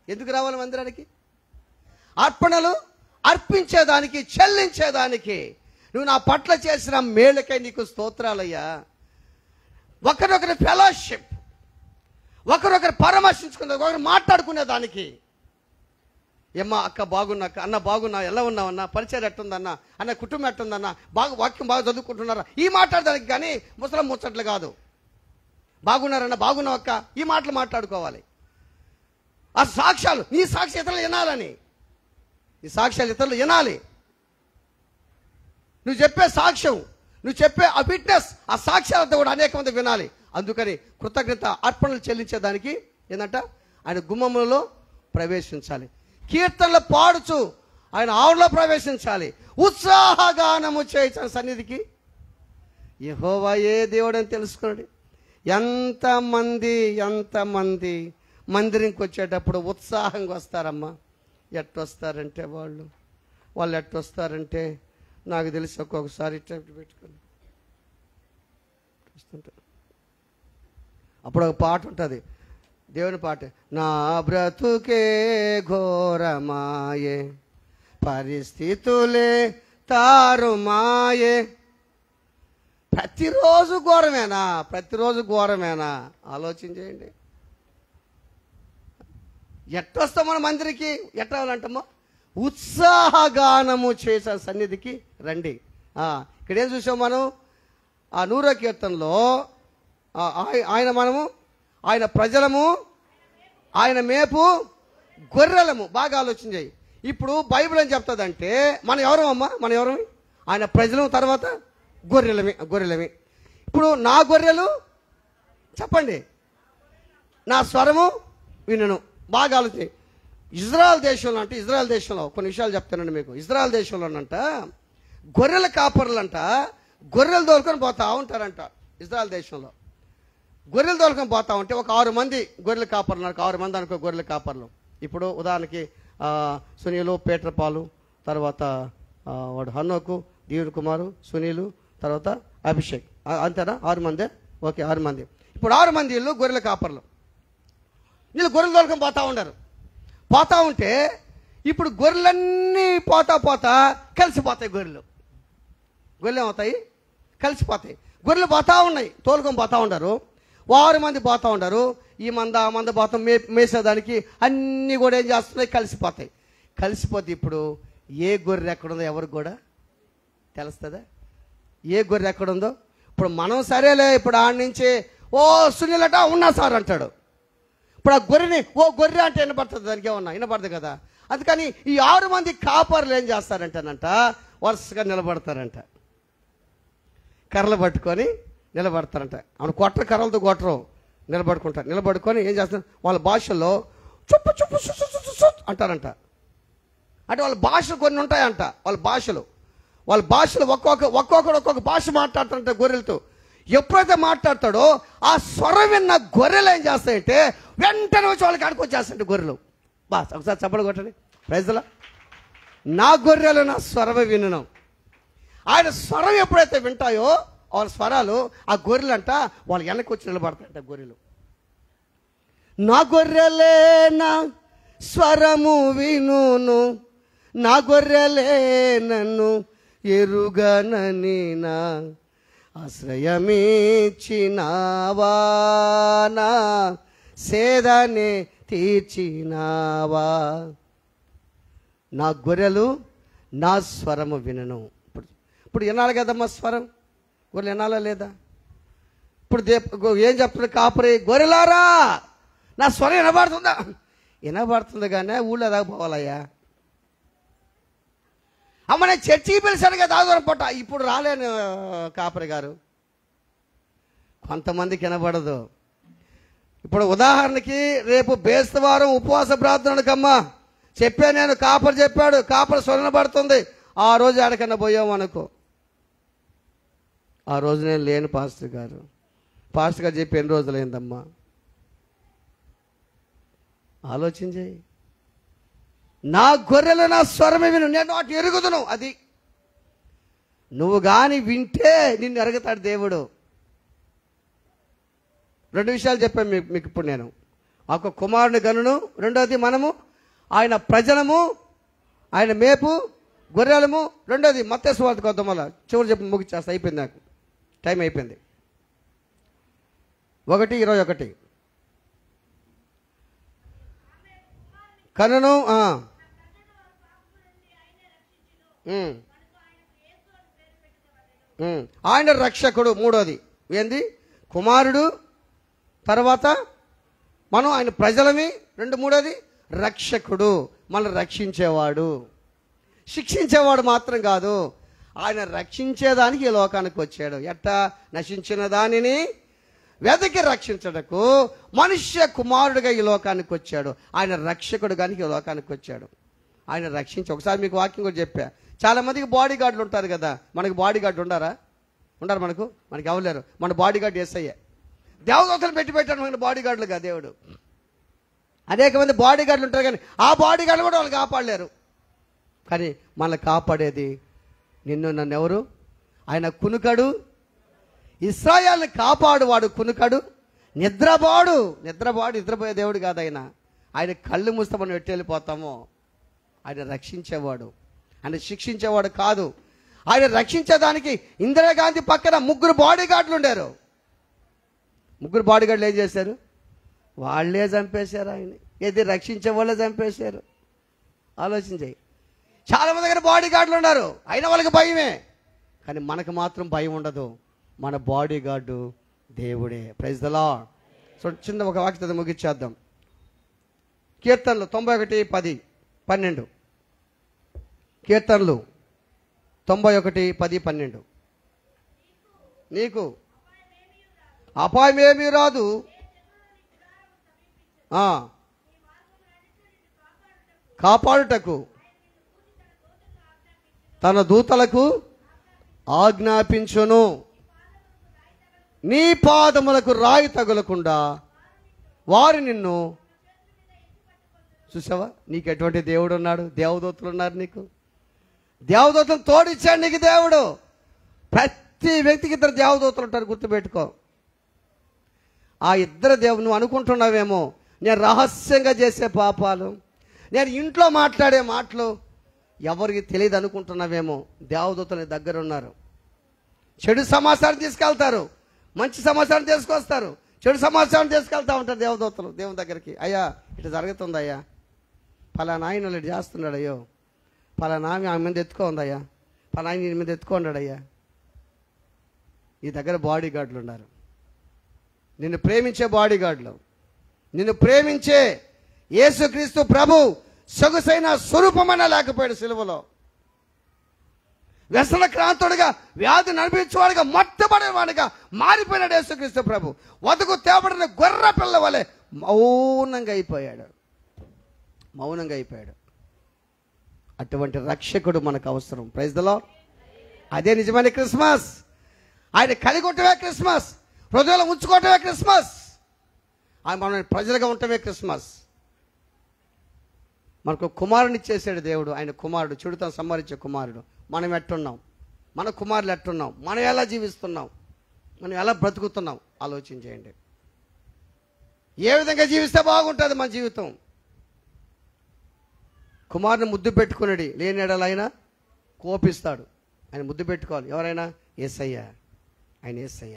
ఎందుకు రావాలి మందిరానికి? అర్పణలు అర్పించేదానికి, చెల్లించేదానికి. నువ్వు నా పట్ల చేసిన మేలుకై నీకు స్తోత్రాలయ్యా. ఒకరొకరి ఫెలోషిప్, ఒకరొకరు పరామర్శించుకునే, ఒకరు మాట్లాడుకునే దానికి. ఏమ్మా అక్క బాగున్నా, అన్న బాగున్నా, ఎలా ఉన్నావన్నా, పరిచయం ఎట్టుందన్నా, అన్న కుటుంబం ఎట్టుందన్నా, వాక్యం బాగా చదువుకుంటున్నారా, ఈ మాట్లాడడానికి. కానీ ముసలం ముచ్చట్లు కాదు. బాగున్నారన్న, బాగున్నావు అక్క, ఈ మాటలు మాట్లాడుకోవాలి. ఆ సాక్ష్యాలు, నీ సాక్షి ఇతరులు వినాలని, నీ సాక్ష్యాలు ఇతరులు వినాలి. నువ్వు చెప్పే సాక్ష్యం, నువ్వు చెప్పే ఆ విట్నెస్, ఆ సాక్ష్యాలతో కూడా అనేక మంది వినాలి. అందుకని కృతజ్ఞత అర్పణలు చెల్లించేదానికి ఏంటంట? ఆయన గుమ్మములలో ప్రవేశించాలి, కీర్తనలు పాడుచు ఆయన ఆవులో ప్రవేశించాలి, ఉత్సాహగానము చేయించాలి సన్నిధికి. యెహోవాయే దేవుడు అని తెలుసుకోండి. ఎంతమంది మందిరంకి వచ్చేటప్పుడు ఉత్సాహంగా వస్తారమ్మా. ఎట్టొస్తారంటే వాళ్ళు ఎట్టొస్తారంటే నాకు తెలిసి ఒక్కొక్కసారి ఇట్లా పెట్టుకొని వస్తుంటారు. అప్పుడు ఒక పాట ఉంటుంది, దేవుని పాట. నా బ్రతుకే ఘోరమాయే, పరిస్థితులే తారుమాయే. ప్రతిరోజు ఘోరమేనా? ఆలోచన చేయండి. ఎట్టొస్తాం మన మందిరికి? ఎట్టాలంటమ్మా? ఉత్సాహగానము చేసే సన్నిధికి రండి. ఇక్కడ ఏం చూసాం మనం? ఆ 100వ కీర్తనలో ఆయన ప్రజలము, ఆయన మేపు గొర్రెలము. బాగా ఆలోచన చేయి. ఇప్పుడు బైబిల్ ఏం చెప్తుందంటే మనం ఎవరమ్మా? మనం ఎవరమి? ఆయన ప్రజలు, తర్వాత గొర్రెలమి. ఇప్పుడు నా గొర్రెలు చెప్పండి, నా స్వరము వినను. బాగా ఆలోచన. ఇజ్రాయెల్ దేశంలో కొన్ని విషయాలు చెప్తానండి మీకు. ఇజ్రాయెల్ దేశంలోనంట గొర్రెల కాపర్లంట గొర్రెలు తోలుకొని పోతా ఉంటారంట. ఇజ్రాయెల్ దేశంలో గొర్రెలు తోలుకొని పోతా ఉంటే ఒక 6 మంది గొర్రెల కాపర్లు, 6 మంది అనుకో గొర్రెల కాపర్లు. ఇప్పుడు ఉదాహరణకి సునీలు, పేట్రపాలు, తర్వాత వాడు హన్నోకు, దేవుని కుమారు, సునీలు, తర్వాత అభిషేక్, అంతేనా? 6 మందే. ఓకే, 6 మంది. ఇప్పుడు 6 మంది వీళ్ళు గొర్రెల కాపర్లు. వీళ్ళు గొర్రెలు తోలుకొని పోతా ఉంటే ఇప్పుడు గొర్రెలన్నీ పోతా కలిసిపోతాయి. గొర్రెలు ఏమవుతాయి? కలిసిపోతాయి. గొర్రెలు పోతా ఉన్నాయి, తోలుకొని పోతా ఉండరు. 6 మంది పోతా ఉండరు. ఈ మంద ఆ మంద పోతా మేసేదానికి అన్నీ కూడా ఏం చేస్తున్నాయి? కలిసిపోతే ఇప్పుడు ఏ గొర్రె ఎక్కడుందో ఎవరికి కూడా తెలుస్తుందా? ఏ గొర్రె ఎక్కడుందో? ఇప్పుడు మనం సరేలే, ఇప్పుడు ఆడ నుంచి ఓ సునీలట ఉన్నా సార్ అంటాడు. ఇప్పుడు ఆ గొర్రెని ఓ గొర్రె అంటే వినపడుతుంది, దానికి ఏమన్నా వినపడదు కదా. అందుకని ఈ 6 మంది కాపర్లు ఏం చేస్తారంటేనంట, వరుసగా నిలబడతారంట, కర్రలు పట్టుకొని నిలబడతారంట. ఆమె కర్రలతో కొట్టరు, నిలబడుకొని ఏం చేస్తారు? వాళ్ళ భాషల్లో చుప్పు చుప్పు అంటారంట. అంటే వాళ్ళ భాషలు కొన్ని ఉంటాయంట. వాళ్ళ భాషలు ఒక్కొక్క భాష మాట్లాడతారంట గొర్రెలతో. ఎప్పుడైతే మాట్లాడతాడో ఆ స్వరం విన్న గొర్రెలు ఏం చేస్తాయంటే వెంటనే వచ్చి వాళ్ళకి ఆడుకొచ్చేస్తాయంటే గొర్రెలు. ఒకసారి చెప్పలు కొట్టండి. ప్రైజ్లా. నా గొర్రెలు నా స్వరం వినను. ఆయన స్వరం ఎప్పుడైతే వింటాయో వాళ్ళ స్వరాలు, ఆ గొర్రెలంట వాళ్ళు వెనక్కి వచ్చి నిలబడతాయంట గొర్రెలు. నా గొర్రెలే నా స్వరము వినును, నా గొర్రెలే నన్ను ఎరుగనని నా ఆశ్రయమిచ్చినావా, నా సేదనే తీర్చినావా. నా గొర్రెలు నా స్వరము వినను. ఇప్పుడు వినాలి కదమ్మా స్వరం. గొర్రెలు వినాలా లేదా? ఇప్పుడు ఏం చెప్తుంది కాపరి? గొర్రెలారా నా స్వరం వినబడుతుందా? వినబడుతుంది కానీ ఊళ్ళో దాకా పోవాలయ్యా. అమ్మ నేను చర్చికి పిలిచాను కదా ఆదివారం పూట, ఇప్పుడు రాలేను కాపరి గారు. కొంతమందికి వినబడదు. ఇప్పుడు ఉదాహరణకి రేపు బేస్తవారం ఉపవాస ప్రార్థనకమ్మా చెప్పాను నేను, కాపరి చెప్పాడు, కాపరి స్వరం పడుతుంది. ఆ రోజు ఆడకన్నా పోయాము అనుకో, ఆ రోజు నేను లేను పాస్టర్ గారు చెప్పి ఎన్ని రోజులైందమ్మా? ఆలోచించే. నా గొర్రెలు నా స్వరమే విను, నేను వాటి ఎరుగుదును. అది నువ్వు కానీ వింటే నిన్ను ఎరుగుతాడు దేవుడు. 2 విషయాలు చెప్పాను మీకు ఇప్పుడు నేను. ఒక కుమారుని గనును, రెండోది మనము ఆయన ప్రజలము, ఆయన మేపు గొర్రెలము. రెండోది మత్తయి సువార్త కొద్దామల చివరి చెప్పి ముగిచేస్తా, అయిపోయింది, నాకు టైం అయిపోయింది. 1:21 కనును ఆయన రక్షకుడు. మూడోది ఏంది? కుమారుడు. తర్వాత మనం ఆయన ప్రజలమి. మూడోది రక్షకుడు, మనం రక్షించేవాడు. శిక్షించేవాడు మాత్రం కాదు, ఆయన రక్షించేదానికి ఈ లోకానికి వచ్చాడు. ఎట్టా? నశించిన దానిని వెదకి రక్షించడకు మనుష్య కుమారుడిగా ఈ లోకానికి వచ్చాడు. ఆయన రక్షకుడు కానీ ఈ లోకానికి వచ్చాడు. ఆయన రక్షించి, ఒకసారి మీకు వాక్యం కూడా చెప్పా, చాలా మందికి బాడీ గార్డులు ఉంటారు కదా. మనకి బాడీ గార్డు ఉండరు. మనకి ఎవరు? మన బాడీ గార్డు యేసయ్య. దేవదూతలు పెట్టాడు మన బాడీ గార్డులుగా దేవుడు. అనేక మంది బాడీ గార్డులు ఉంటారు, కానీ ఆ బాడీ గార్డులు కూడా వాళ్ళు కాపాడలేరు. కానీ మనల్ని కాపాడేది నిన్ను నన్ను ఎవరు? ఆయన కునుకడు, ఇశ్రాయేలుని కాపాడువాడు కునుకడు, నిద్రపోయే దేవుడు కాదు ఆయన. ఆయన కళ్ళు మూస్తే మనం ఎట్టు వెళ్ళిపోతామో. ఆయన రక్షించేవాడు, ఆయన శిక్షించేవాడు కాదు. ఆయన రక్షించేదానికి ఇందిరాగాంధీ పక్కన 3 బాడీ గార్డులు ఉండారు. 3 బాడీ గార్డులు ఏం చేశారు? వాళ్ళే చంపేశారు ఆయన. ఏది? రక్షించే వాళ్ళే చంపేశారు. ఆలోచించాయి. చాలా మంది దగ్గర బాడీ గార్డులు ఉన్నారు, అయినా వాళ్ళకి భయమే. కానీ మనకు మాత్రం భయం ఉండదు. మన బాడీ గార్డు దేవుడే. Praise the lord. సో చిన్న ఒక వాక్యత ముగిచ్చేద్దాం. కీర్తనలు 91:10-12. కీర్తనలు 91:10-12. నీకు అపాయమేమీ రాదు, కాపాడుటకు తన దూతలకు ఆజ్ఞాపించును. నీ పాదములకు రాయి తగులకుండా వారు నిన్ను. చూసావా, నీకు ఎటువంటి దేవుడు ఉన్నాడు? దేవదూతలు ఉన్నారు నీకు. దేవదూతలు తోడిచ్చాడు నీకు దేవుడు. ప్రతి వ్యక్తికి 2 దేవదూతలు ఉంటారు, గుర్తుపెట్టుకో. ఆ 2 దేవుడు నువ్వు అనుకుంటున్నావేమో, నేను రహస్యంగా చేసే పాపాలు, నేను ఇంట్లో మాట్లాడే మాటలు ఎవరికి తెలియదు అనుకుంటున్నావేమో. దేవదూతలు దగ్గర ఉన్నారు. చెడు సమాచారం తీసుకెళ్తారు, మంచి సమాచారం తీసుకొస్తారు. చెడు సమాచారం తీసుకెళ్తా ఉంటారు దేవదూతలు దేవుని దగ్గరికి. అయ్యా ఇటు జరుగుతుంది, అయ్యా పలానా ఆయన ఇటు చేస్తున్నాడు, అయ్యో పలానా ఆమె మీద ఎత్తుకోందయ్యా, పలానా ఆయన మీద ఎత్తుకోండాడు అయ్యా. ఈ దగ్గర బాడీ గార్డులు ఉన్నారు, నిన్ను ప్రేమించే బాడీ గార్డులు. నిన్ను ప్రేమించే యేసుక్రీస్తు ప్రభు సొగసైన స్వరూపమైనా లేకపోయాడు సిలువలో. వ్యసన క్రాంతుడిగా, వ్యాధి నడిపించేవాడిగా, మొట్టమొదటివాడిగా మారిపోయినాడు యేసుక్రీస్తు ప్రభు. వదకు తేబడిన గొర్రె పిల్ల వలె మౌనంగా అయిపోయాడు. అటువంటి రక్షకుడు మనకు అవసరం. Praise the lord. అదే నిజమైన క్రిస్మస్. ఆయన కలిగి ఉండటమే క్రిస్మస్, హృదయంలో ఉంచుకోవటమే క్రిస్మస్, ఆయన మన ప్రజలుగా ఉండటమే క్రిస్మస్. మనకు కుమారుని ఇచ్చేసాడు దేవుడు. ఆయన కుమారుడు, చెడుతను సంహరించే కుమారుడు. మనం ఎట్టున్నాం? మన కుమారులు ఎట్టున్నాం? మనం ఎలా జీవిస్తున్నాం? మనం ఎలా బ్రతుకుతున్నాం? ఆలోచన చేయండి. ఏ విధంగా జీవిస్తే బాగుంటుంది మన జీవితం? కుమారుని ముద్దు పెట్టుకున్నాడు, లేని ఎడల ఆయన కోపిస్తాడు. ఆయన ముద్దు పెట్టుకోవాలి. ఎవరైనా? యేసయ్య. ఆయన యేసయ్య.